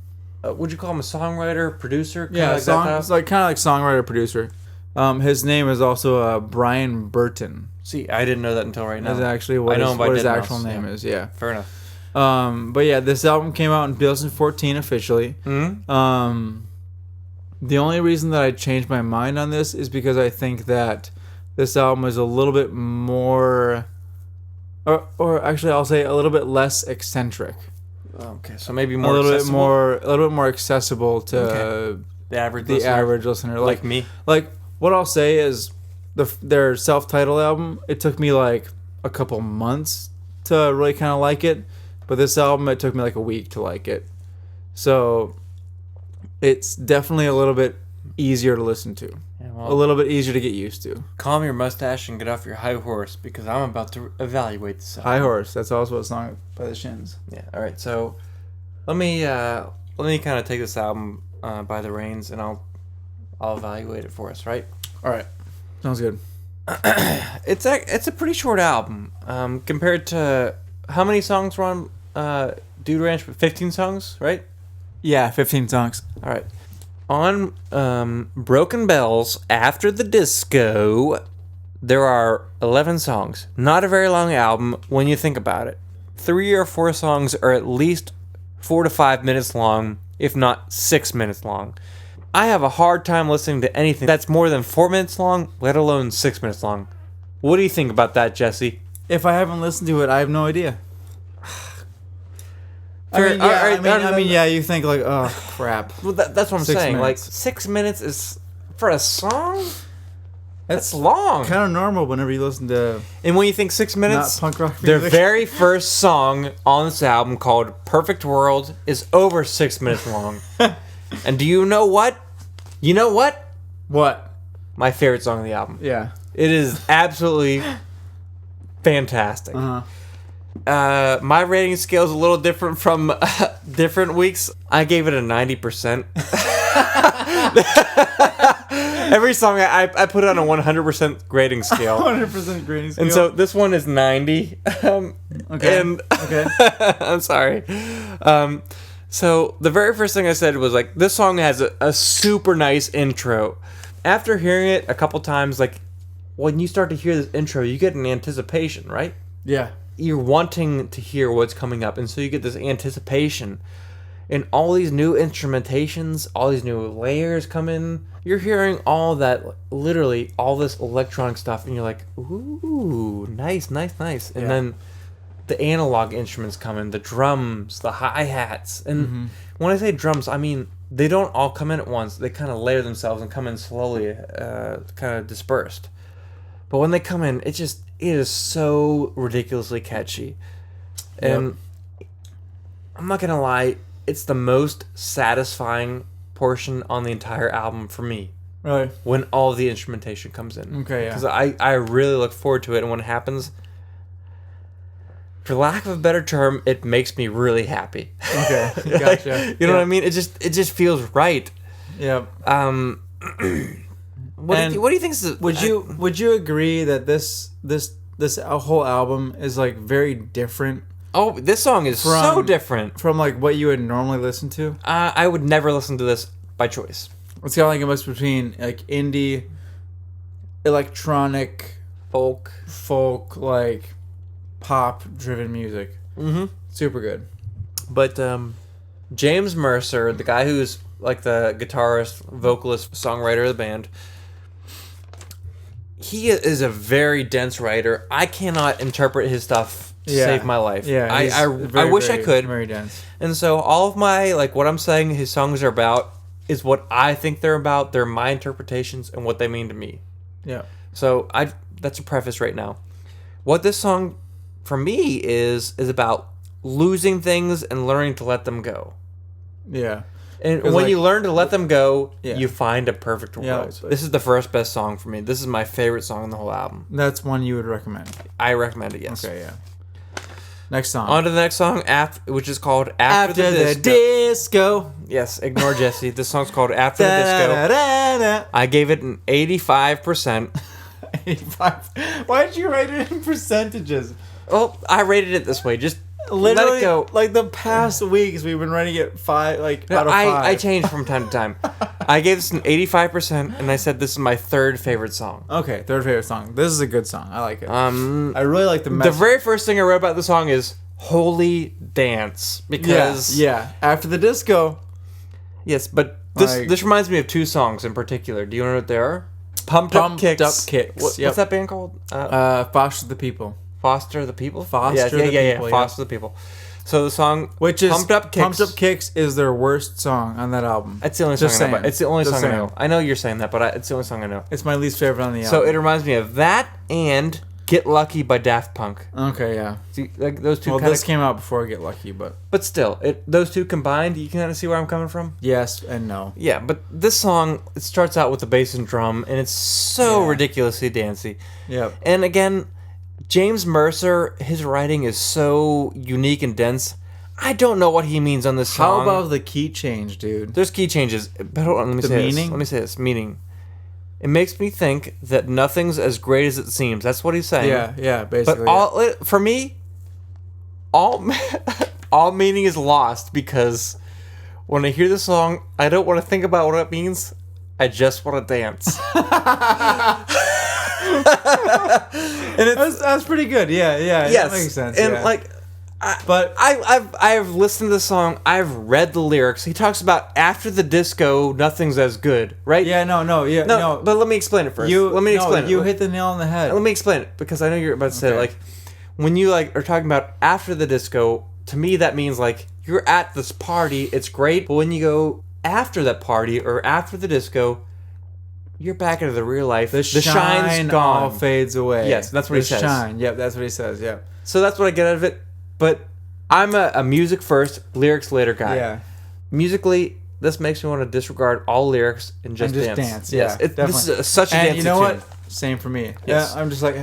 would you call him a songwriter, producer? Yeah, it's kind of like songwriter, producer. His name is also Brian Burton. See, I didn't know that until right now. That's actually what his actual name is. Yeah, fair enough. But yeah, this album came out in 2014 officially. Mm-hmm. The only reason that I changed my mind on this is because I think that this album is a little bit more, or actually, I'll say a little bit less eccentric. Okay, so maybe more a little bit more accessible to the average listener, like me. Like what I'll say is, their self-titled album, it took me like a couple months to really kind of like it, but this album it took me like a week to like it. So it's definitely a little bit easier to listen to. Yeah, well, a little bit easier to get used to. Calm your mustache and get off your high horse, because I'm about to evaluate this album. High Horse, that's also a song by the Shins. Yeah, all right. So let me kind of take this album by the reins, and I'll evaluate it for us, right? All right. Sounds good. It's a pretty short album compared to how many songs were on Dude Ranch? 15 songs, right? Yeah, 15 songs. All right. On Broken Bells, After the Disco, there are 11 songs. Not a very long album when you think about it. 3 or 4 songs are at least 4 to 5 minutes long, if not 6 minutes long. I have a hard time listening to anything that's more than 4 minutes long, let alone 6 minutes long. What do you think about that, Jesse? If I haven't listened to it, I have no idea. Yeah, you think like, oh, crap. Well, that's what I'm saying. Minutes. Like, 6 minutes is, for a song? That's long. Kind of normal whenever you listen to... And when you think 6 minutes, not punk rock music. Their very first song on this album, called Perfect World, is over 6 minutes long. And do you know what? You know what? What? My favorite song on the album. Yeah. It is absolutely fantastic. Uh-huh. My rating scale is a little different from different weeks. I gave it a 90%. Every song I put on a 100% grading scale. 100% grading scale. And so this one is 90. Okay. Okay. I'm sorry. So the very first thing I said was like, this song has a super nice intro. After hearing it a couple times, like when you start to hear this intro, you get an anticipation, right? Yeah. You're wanting to hear what's coming up, and so you get this anticipation. And all these new instrumentations, all these new layers come in. You're hearing all that, literally all this electronic stuff, and you're like, ooh, nice. And then the analog instruments come in, the drums, the hi-hats. And when I say drums, I mean, they don't all come in at once. They kind of layer themselves and come in slowly, kind of dispersed. but when they come in, it is so ridiculously catchy. And I'm not gonna lie, it's the most satisfying portion on the entire album for me. Really? When all the instrumentation comes in. Okay, yeah. Because I really look forward to it, and when it happens, for lack of a better term, it makes me really happy. Okay, gotcha. You know what I mean? It just feels right. Yep. What do you think is... Would you agree that this whole album is like very different? Oh, this song is so different from like what you would normally listen to. I would never listen to this by choice. It's kind of like a mix between like indie, electronic, folk, like pop-driven music. Mm-hmm. Super good. But James Mercer, the guy who's like the guitarist, vocalist, songwriter of the band, he is a very dense writer. I cannot interpret his stuff to save my life. Yeah, I wish I could. Very dense. And so all of my, like, what I'm saying his songs are about is what I think they're about. They're my interpretations and what they mean to me. Yeah. So that's a preface right now. What this song for me is about losing things and learning to let them go. Yeah. And when you learn to let them go, Yeah. you find a perfect world. Yeah. This is the first best song for me. This is my favorite song on the whole album. That's one you would recommend. I recommend it, yes. Okay, yeah. Next song. On to the next song, which is called After the Disco. Disco. Yes, ignore Jesse. This song's called After the Disco. I gave it an 85%. 85. Why did you rate it in percentages? Well, I rated it this way. Just Literally, let it go. Like the past weeks, we've been rating it 5, like out of 5. I change from time to time. I gave this an 85%, and I said this is my third favorite song. Okay, third favorite song. This is a good song. I like it. I really like the The message. very first thing I wrote about the song is "Holy Dance" because After the Disco. Yes, but this reminds me of two songs in particular. Do you know what they are? Pumped Up Kicks. What's that band called? Foster the People. Foster the People? Foster the People. Foster the People. So the song, which is Pumped Up Kicks. Pumped Up Kicks is their worst song on that album. It's the only song I know. It's the only song I know. I know you're saying that, but it's the only song I know. It's my least favorite on the album. So it reminds me of that and Get Lucky by Daft Punk. Okay, yeah. See, like those two. Well, this came out before Get Lucky, but still, those two combined, you can kind of see where I'm coming from. Yes and no. Yeah, but this song, it starts out with the bass and drum, and it's so ridiculously dancey. Yep. And again, James Mercer, his writing is so unique and dense. I don't know what he means on this song. How about the key change, dude? There's key changes, but hold on, let me say this. Let me say this. Meaning, it makes me think that nothing's as great as it seems. That's what he's saying. Yeah, basically. But for me, all meaning is lost because when I hear the song, I don't want to think about what it means. I just want to dance. And that's pretty good. Yeah. Yes, that makes sense. And yeah. I've listened to the song. I've read the lyrics. He talks about after the disco, nothing's as good, right? Yeah, no. But let me explain it first. Let me explain it. You hit the nail on the head. Let me explain it because I know you're about to say it. Like when you are talking about after the disco, to me that means like you're at this party, it's great, but when you go after that party or after the disco, you're back into the real life. The shine's gone. All fades away. Yes, that's what he says. Shine. Yep, that's what he says. Yep. So that's what I get out of it. But I'm a music first, lyrics later guy. Yeah. Musically, this makes me want to disregard all lyrics and just dance. Yes, this is such a dancey you know tune. what? Same for me. Yes. Yeah, I'm just like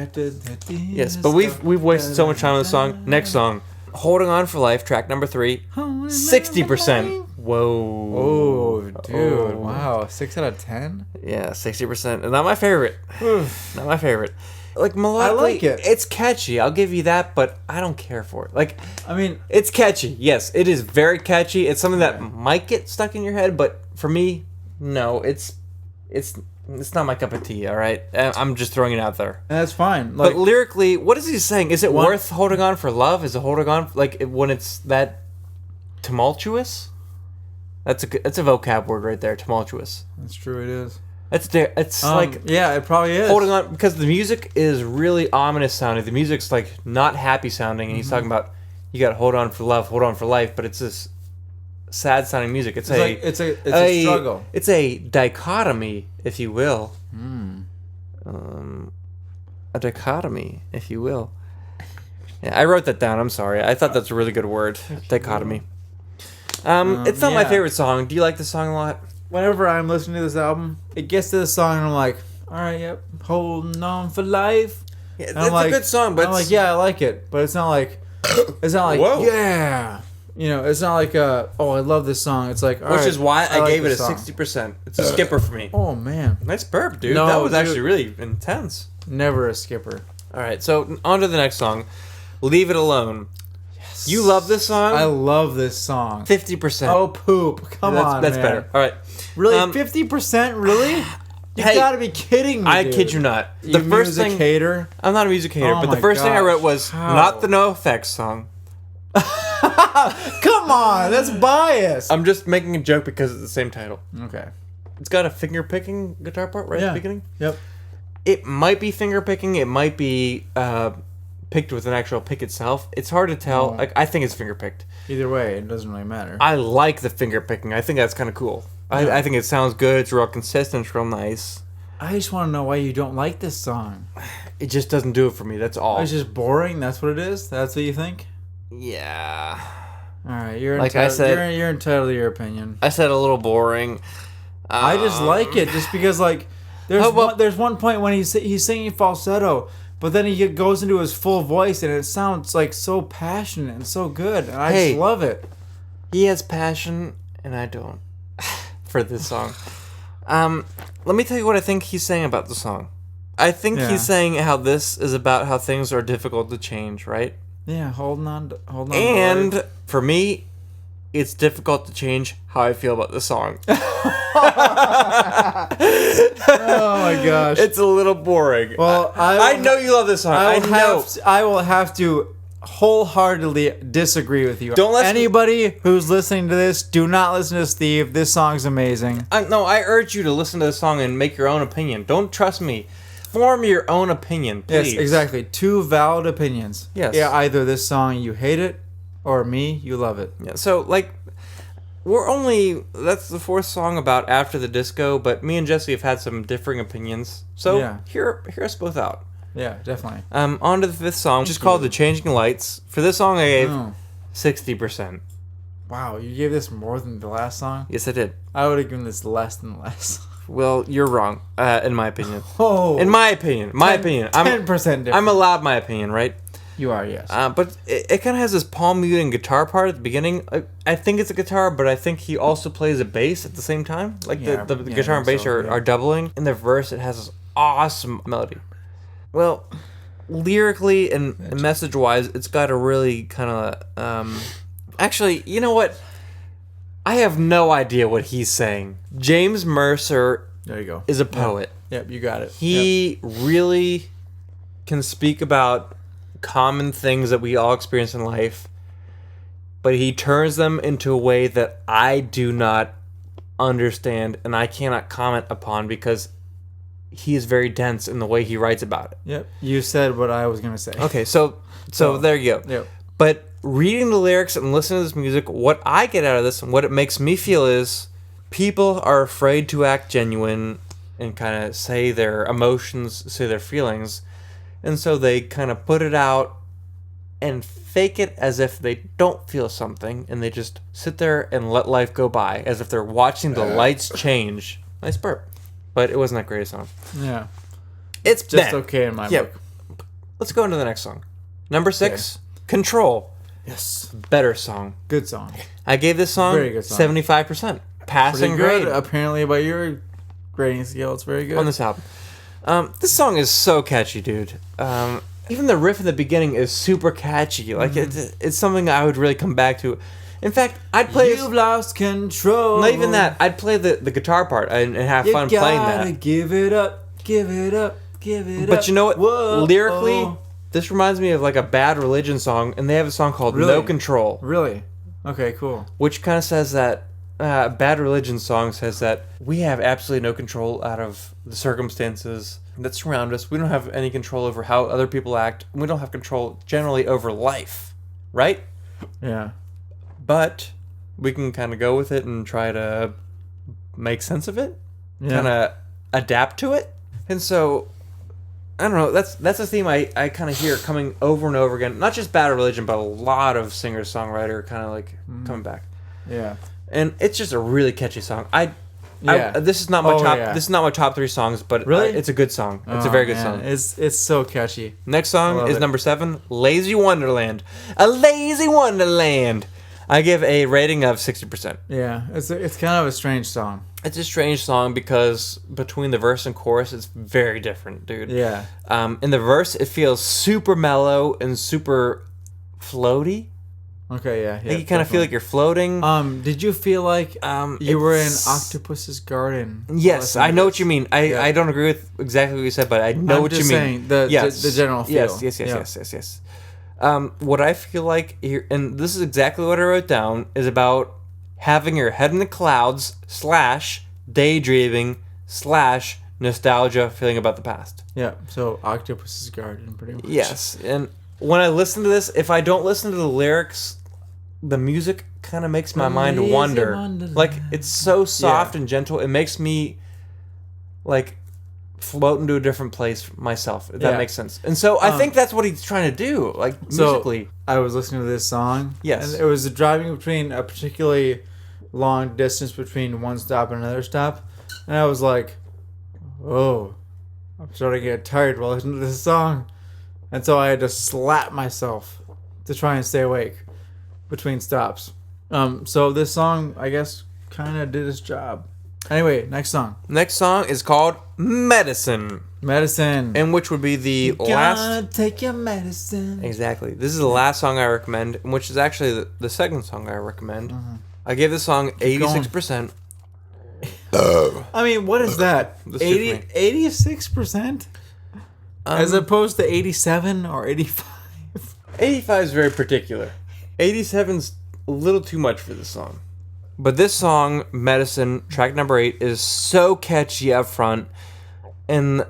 yes, but we've wasted so much time on this song. Next song, "Holding On for Life," track number 3, 60%. Whoa. Oh, dude! Wow, 6 out of 10. Yeah, 60%. Not my favorite. Not my favorite. Like melodically, I like it. It's catchy. I'll give you that, but I don't care for it. Like, I mean, it's catchy. Yes, it is very catchy. It's something that might get stuck in your head, but for me, no. It's not my cup of tea. All right, I'm just throwing it out there. and that's fine. Like, But lyrically, what is he saying? Is it worth holding on for love? Is it holding on when it's that tumultuous? That's a vocab word right there. Tumultuous. that's true. It is. It's like yeah, it probably is holding on because the music is really ominous sounding. The music's like not happy sounding, and he's talking about you got to hold on for love, hold on for life, but it's this sad sounding music. It's a struggle. It's a dichotomy, if you will. a dichotomy, if you will. Yeah, I wrote that down. I'm sorry. I thought that's a really good word. Dichotomy. It's not my favorite song. Do you like this song a lot? Whenever I'm listening to this album, it gets to the song and I'm like, all right, yep, holding on for life. Yeah, it's like, a good song, but I'm like, yeah, I like it, but it's not like, Whoa. yeah, it's not like, oh, I love this song. It's like, which is why I like gave it a this song. 60%. It's a skipper for me. Oh man, Nice burp, dude. No, that was dude. actually really intense. Never a skipper. All right, so on to the next song. Leave It Alone. Yes. You love this song? I love this song. 50%. Oh, poop. Come on, That's man. better. All right. Really? 50%? Really? You Hey, gotta be kidding me, I dude. kid you not. You The first thing... hater. I'm not a music hater, Oh but the my first thing I gosh. wrote was How? not the NoFX song. Come on, that's biased. I'm just making a joke because it's the same title. Okay. It's got a finger-picking guitar part right at the beginning. Yep. It might be finger-picking. It might be picked with an actual pick itself. It's hard to tell. No. Like, I think it's finger-picked. Either way, it doesn't really matter. I like the finger-picking. I think that's kind of cool. Yeah. I think it sounds good. It's real consistent. It's real nice. I just want to know why you don't like this song. It just doesn't do it for me. That's all. It's just boring. That's what it is. That's what you think. Yeah. All right, you're Like I entitled, said- you're entitled to your opinion. I said a little boring. I just like it just because like there's one point when he's singing falsetto, but then he goes into his full voice and it sounds like so passionate and so good, and I Hey. just love it. He has passion, and I don't. For this song. Let me tell you what I think he's saying about the song. I think Yeah. he's saying how this is about how things are difficult to change, right? Yeah, hold on. And for me, it's difficult to change how I feel about the song. oh my gosh. It's a little boring. Well, I know you love this song. I know. I will have to wholeheartedly disagree with you. Don't let anybody who's listening to this, do not listen to Steve. This song's amazing. No, I urge you to listen to the song and make your own opinion. Don't trust me. Form your own opinion, please. Yes, exactly. Two valid opinions. Yes. Yeah, either this song you hate it, or me, you love it. Yeah, so, like, that's the fourth song about After the Disco, but me and Jesse have had some differing opinions. So, Yeah. hear us both out. Yeah, definitely. On to the fifth song, which is called The Changing Lights. For this song, I gave Oh. 60%. Wow, you gave this more than the last song? Yes, I did. I would have given this less than the last. Well, you're wrong, in my opinion. Oh. In my opinion. 10% different. I'm allowed my opinion, right? You are, yes. But it kind of has this palm muting guitar part at the beginning. I think it's a guitar, but I think he also plays a bass at the same time. Like Yeah, the yeah, guitar I and think bass so, are, yeah. are doubling. In the verse, it has this awesome melody. Well, lyrically and message-wise, it's got a really kind of... actually, you know what? I have no idea what he's saying. James Mercer There you go. is a poet. Yep, you got it. He really can speak about common things that we all experience in life, but he turns them into a way that I do not understand and I cannot comment upon because he is very dense in the way he writes about it. Yep, you said what I was going to say. Okay, so there you go. Yep. But reading the lyrics and listening to this music, what I get out of this and what it makes me feel is people are afraid to act genuine and kind of say their emotions, say their feelings. And so they kind of put it out and fake it as if they don't feel something. And they just sit there and let life go by as if they're watching the lights change. Nice burp. But it wasn't that great a song. Yeah. It's Just bad. okay in my Yeah. book. Let's go into the next song. Number 6, Control. Yes. Better song. Good song. I gave this song Very good song. 75%. Passing Pretty good. grade Apparently, by your grading scale, it's very good. on this album. This song is so catchy, dude. Even the riff in the beginning is super catchy. Like it's something I would really come back to. In fact, I'd play. You've lost control. Not even that. I'd play the guitar part and have You fun playing gotta that. give it up, give it up, give it up. But you know what? Whoa. Lyrically, this reminds me of like a Bad Religion song, and they have a song called Really? No Control, Really? Okay, cool. which kind of says that. Bad Religion song says that we have absolutely no control out of the circumstances that surround us. We don't have any control over how other people act. We don't have control generally over life, right? Yeah. But we can kind of go with it and try to make sense of it, Yeah. kind of adapt to it. And so I don't know. That's a theme I kind of hear coming over and over again. Not just Bad Religion, but a lot of singer-songwriter kind of like coming back. Yeah. And it's just a really catchy song. Yeah. This is not my top. Yeah. This is not my top 3 songs, but Really? it's a good song. It's a very good song. It's so catchy. Next song love is it. number 7, Lazy Wonderland. A Lazy Wonderland. I give a rating of 60%. Yeah, it's kind of a strange song. It's a strange song because between the verse and chorus, it's very different, dude. Yeah. In the verse, it feels super mellow and super floaty. Okay, yeah. Like you kind of feel like you're floating. Did you feel like you were in it's- Octopus's Garden? Yes, I know what you mean. I don't agree with exactly what you said, but I know I'm what you just mean. saying, the general feel. Yes. What I feel like here, and this is exactly what I wrote down, is about having your head in the clouds / daydreaming / nostalgia, feeling about the past. Yeah, so Octopus's Garden, pretty much. Yes, and when I listen to this, if I don't listen to the lyrics, the music kind of makes my mind Lazy wander. Wonderland. Like, it's so soft Yeah. and gentle. It makes me, like, float into a different place myself, if that Yeah. makes sense. And so I think that's what he's trying to do, like, musically. So I was listening to this song. Yes. And it was driving between a particularly long distance between one stop and another stop. And I was like, oh, I'm starting to get tired while listening to this song. And so I had to slap myself to try and stay awake between stops. So this song, I guess, kind of did its job. Anyway, next song. Next song is called Medicine, Medicine. and which would be the last... Gotta take your medicine. Exactly. This is the last song I recommend, which is actually the second song I recommend. I gave this song 86%. I mean, what is that? This is 86%? As opposed to 87 or 85? 85 is very particular. 87's a little too much for this song. But this song, Medicine, track number 8, is so catchy up front. And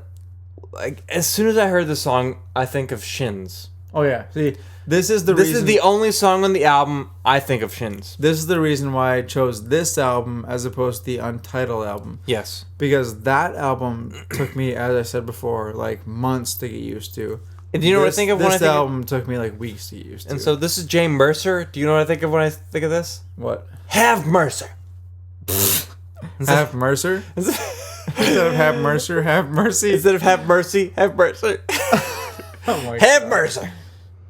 like as soon as I heard this song, I think of Shins. Oh yeah. See, this is the This reason. is the only song on the album I think of Shins. This is the reason why I chose this album as opposed to the Untitled album, Yes. because that album took me, as I said before, like months to get used to. And do you know what I think of when I this think of... album took me like weeks to get used to. And so this is Jay Mercer. Do you know what I think of when I think of this? what? Have Mercer. Have Mercer instead of Have Mercer, Have Mercy. Instead of Have Mercy, Have Mercer. Oh my Have God. Mercer.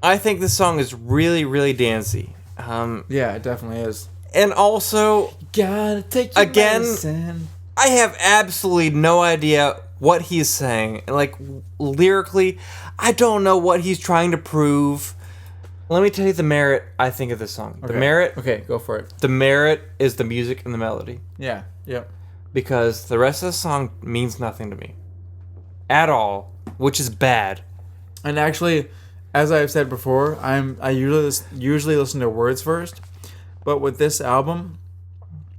I think this song is really, really dancey. Yeah, it definitely is. And also, Gotta take your Again, medicine. I have absolutely no idea what he's saying. Like, lyrically, I don't know what he's trying to prove. Let me tell you the merit I think of this song. Okay. Okay, go for it. The merit is the music and the melody. Yeah. Yep. Because the rest of the song means nothing to me. At all. Which is bad. And actually, as I've said before, I usually listen to words first, but with this album,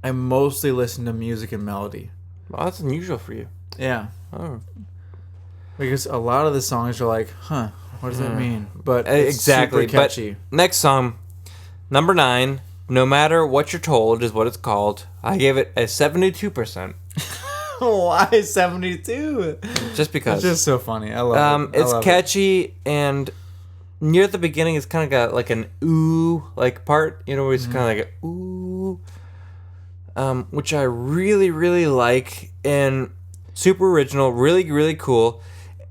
I mostly listen to music and melody. Well, that's unusual for you. Yeah, Oh. because a lot of the songs are like, huh, what does that mean? But it's Exactly. super catchy. But next song, number 9, No Matter What You're Told is what it's called. I gave it a 72%. Why 72? Just because. It's just so funny. I love it. I It's love catchy, and near the beginning, it's kind of got like an ooh like part, you know, where it's kind of like a ooh, which I really, really like, and super original, really, really cool.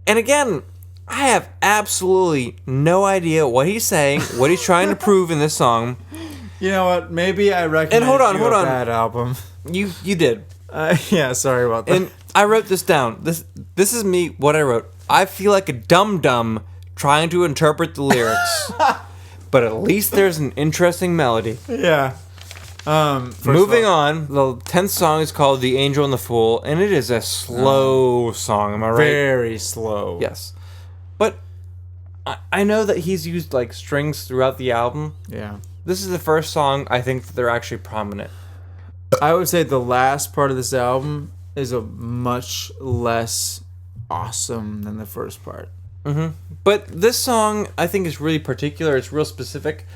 And again, I have absolutely no idea what he's saying, what he's trying to prove in this song. You know what? Maybe I recommend hold on. a bad album. You did. Yeah, sorry about that. And I wrote this down. This is me, what I wrote. I feel like a dum-dum trying to interpret the lyrics. But at least there's an interesting melody. yeah. Moving on, the 10th song is called The Angel and the Fool, and it is a slow song, am I right? Very slow. Yes. But I know that he's used like strings throughout the album. Yeah. This is the first song I think that they're actually prominent. I would say the last part of this album is a much less awesome than the first part. But this song, I think, is really particular. It's real specific.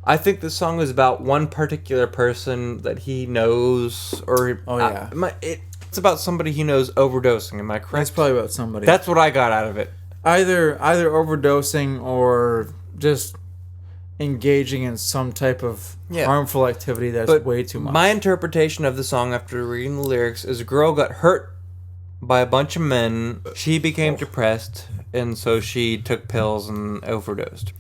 I think this song is about one particular person that he knows, or Oh, yeah. it's about somebody he knows overdosing. Am I correct? That's probably about somebody. That's what I got out of it. either overdosing or just engaging in some type of harmful activity that's way too much. My interpretation of the song after reading the lyrics is a girl got hurt by a bunch of men. She became depressed, and so she took pills and overdosed.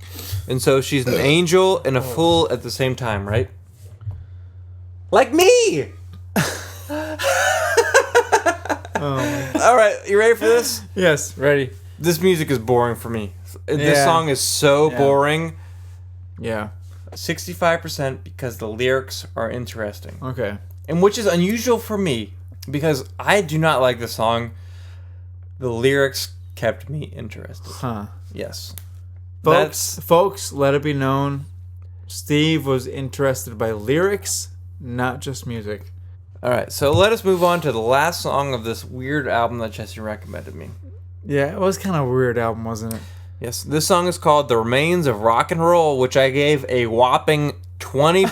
And so she's an angel and a fool at the same time, right? Like me! All right, you ready for this? Yes, ready. This music is boring for me. This song is so boring. Yeah. 65% because the lyrics are interesting. Okay. And which is unusual for me because I do not like the song. The lyrics kept me interested. Huh. Yes. Folks, let it be known, Steve was interested by lyrics, not just music. All right, so let us move on to the last song of this weird album that Jesse recommended me. Yeah, it was kind of a weird album, wasn't it? Yes, this song is called The Remains of Rock and Roll, which I gave a whopping 20%.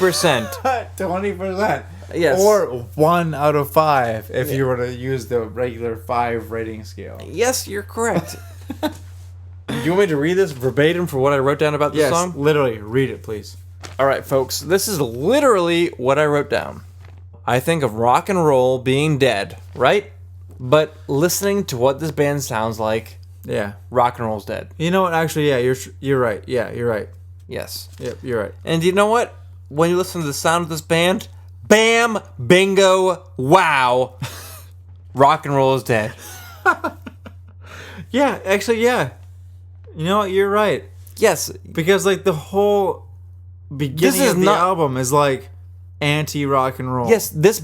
20%. Yes. Or 1 out of 5 if you were to use the regular 5 rating scale. Yes, you're correct. Do you want me to read this verbatim for what I wrote down about this song? Yes, literally. Read it, please. All right, folks, this is literally what I wrote down. I think of rock and roll being dead, right? But listening to what this band sounds like, yeah, rock and roll's dead. You know what? Actually, yeah, you're right. Yeah, you're right. Yes. Yep, you're right. And you know what? When you listen to the sound of this band, bam, bingo, wow, rock and roll is dead. Yeah, actually, yeah. You know what? You're right. Yes, because like the whole beginning of the album is like anti-rock and roll. Yes, this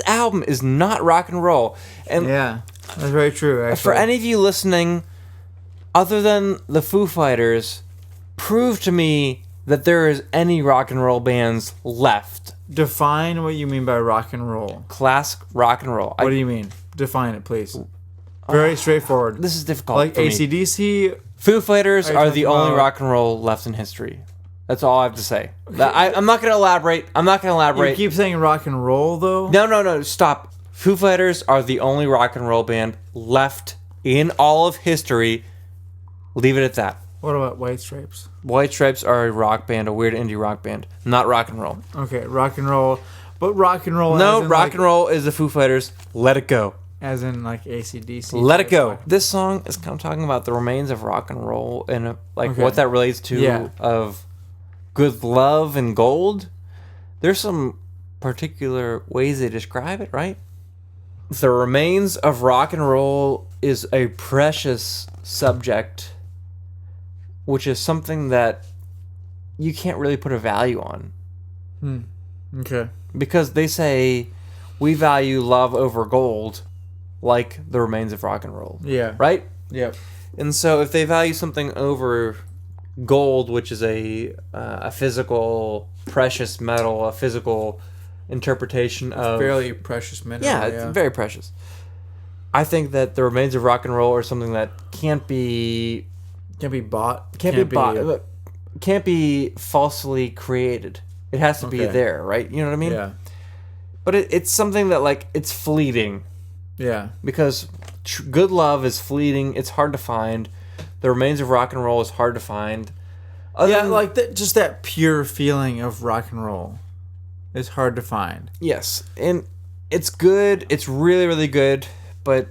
album is not rock and roll. And yeah, that's very true, actually. For any of you listening, other than the Foo Fighters, prove to me that there is any rock and roll bands left. Define what you mean by rock and roll. Classic rock and roll. What do you mean? Define it, please. Very straightforward. This is difficult. Like for me. AC/DC. Foo Fighters are the only rock and roll left in history. That's all I have to say. I'm not going to elaborate. You keep saying rock and roll, though? No. Stop. Foo Fighters are the only rock and roll band left in all of history. Leave it at that. What about White Stripes? White Stripes are a rock band, a weird indie rock band. Not rock and roll. Okay, rock and roll. But rock and roll... No, rock and roll is the Foo Fighters. Let it go. As in, like, AC/DC. Let it go. This song is kind of talking about the remains of rock and roll and, what that relates to of good love and gold. There's some particular ways they describe it, right? The remains of rock and roll is a precious subject, which is something that you can't really put a value on. Okay. Because they say we value love over gold, like the remains of rock and roll. Yeah. Right? Yep. And so if they value something over gold, which is a physical precious metal, a physical interpretation of... fairly precious metal. Yeah, it's very precious. I think that the remains of rock and roll are something that can't be bought. Can't be falsely created. It has to be there, right? You know what I mean? Yeah. But it's something that, like, it's fleeting. Yeah. Because good love is fleeting. It's hard to find. The remains of rock and roll is hard to find. Just that pure feeling of rock and roll is hard to find. Yes. And it's good. It's really, really good. But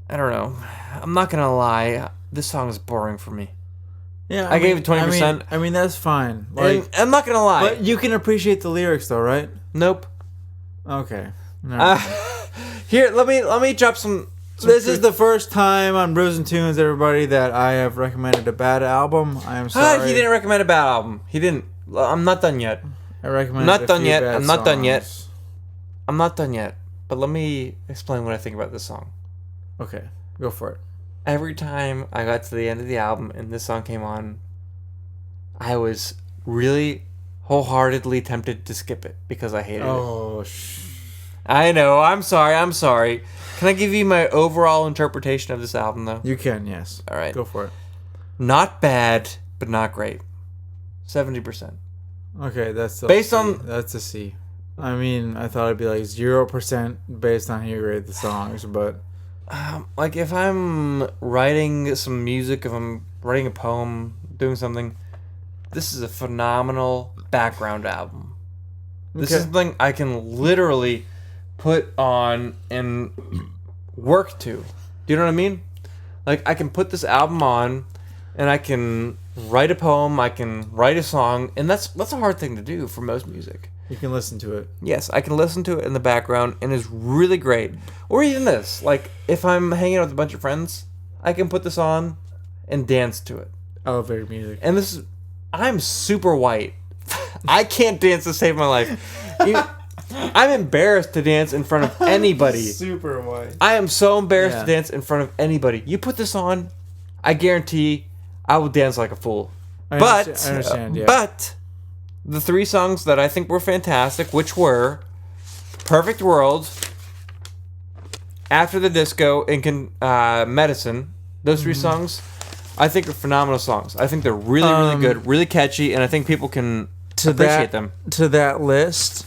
I don't know. I'm not going to lie. This song is boring for me. Yeah, I gave it 20%. I mean, that's fine. Like, I'm not going to lie. But you can appreciate the lyrics, though, right? Nope. Okay. Here, let me drop some. This is the first time on Brews and Tunes, everybody, that I have recommended a bad album. I am sorry. He didn't recommend a bad album. He didn't. I'm not done yet. I recommended not a done few yet. bad I'm not done songs. yet. I'm not done yet. But let me explain what I think about this song. Okay, go for it. Every time I got to the end of the album and this song came on, I was really wholeheartedly tempted to skip it because I hated it. I know. I'm sorry. Can I give you my overall interpretation of this album, though? You can, yes. All right. Go for it. Not bad, but not great. 70%. Okay, that's that's a C. I mean, I thought it'd be like 0% based on how you rate the songs, but Like if I'm writing some music, if I'm writing a poem, doing something, this is a phenomenal background album. This is something I can literally put on and work to. Do you know what I mean? Like I can put this album on and I can write a poem, I can write a song, and that's a hard thing to do for most music. You can listen to it. Yes, I can listen to it in the background and it's really great. Or even this, like if I'm hanging out with a bunch of friends, I can put this on and dance to it. Elevator music. And this is, I'm super white. I can't dance to save my life. I'm embarrassed to dance in front of anybody. Super white. I am so embarrassed to dance in front of anybody. You put this on, I guarantee I will dance like a fool. I understand, yeah. But the 3 songs that I think were fantastic, which were Perfect World, After the Disco, and Medicine, those 3 songs, I think are phenomenal songs. I think they're really, really good, really catchy, and I think people can appreciate them. To that list,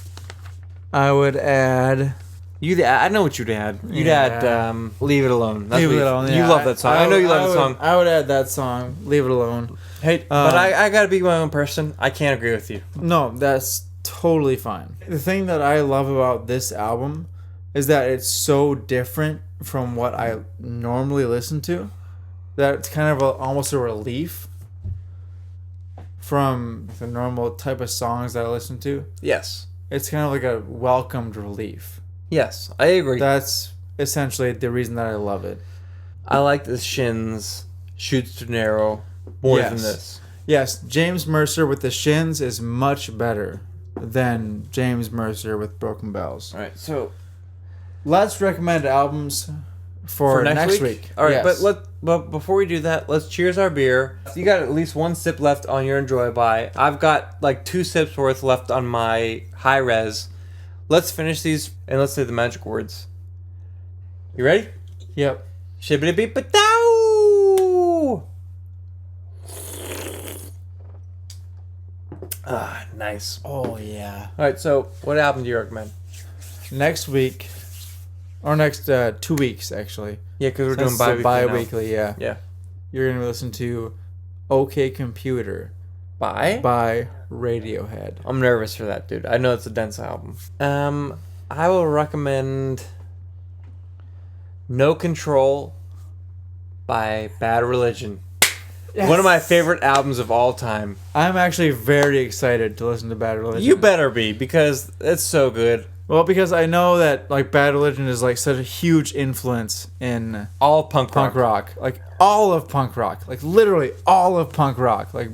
I would add... I know what you'd add. You'd add Leave It Alone. Leave It Alone, You love that song. I know you love that song. I would add that song, Leave It Alone. Hey, but I gotta be my own person. I can't agree with you. No, that's totally fine. The thing that I love about this album is that it's so different from what I normally listen to that it's kind of almost a relief from the normal type of songs that I listen to. Yes. It's kind of like a welcomed relief. Yes, I agree. That's essentially the reason that I love it. I like the Shins, Shoots Too Narrow, more than this. Yes, James Mercer with the Shins is much better than James Mercer with Broken Bells. All right, so let's recommend albums for next week. All right, yes. but before we do that, let's cheers our beer. You got at least 1 sip left on your Enjoy By. I've got like 2 sips worth left on my High Res. Let's finish these and let's say the magic words. You ready? Yep. Shibbity beep ba dow. Ah, nice. Oh yeah. All right, so what album do you recommend? Next week, or next 2 weeks actually. Yeah, because we're doing Since it's bi-weekly now. bi-weekly. Yeah. Yeah. You're gonna listen to "OK Computer" by Radiohead. I'm nervous for that, dude. I know it's a dense album. I will recommend No Control by Bad Religion. Yes. One of my favorite albums of all time. I'm actually very excited to listen to Bad Religion. You better be, because it's so good. Well, because I know that like Bad Religion is like such a huge influence in All punk rock. Like all of punk rock. Like literally all of punk rock. Like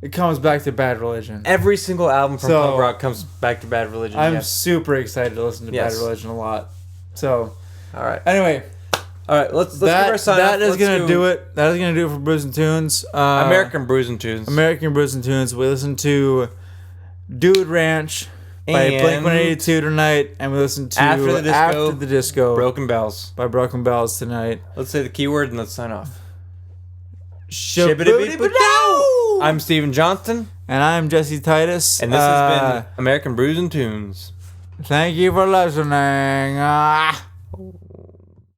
it comes back to Bad Religion. Every single album from punk rock comes back to Bad Religion. I'm super excited to listen to Bad Religion a lot. So, all right. Anyway, all right. Let's give our sign off. That is gonna do it. That is gonna do it for Brews and Tunes. American Brews and Tunes. American Brews and Tunes. We listened to Dude Ranch by Blink-182 tonight, and we listened to After the Disco, Broken Bells by Broken Bells tonight. Let's say the keyword and let's sign off. Shibbity-boo-doo! I'm Steven Johnston. And I'm Jesse Titus. And this has been American Brews and Tunes. Thank you for listening.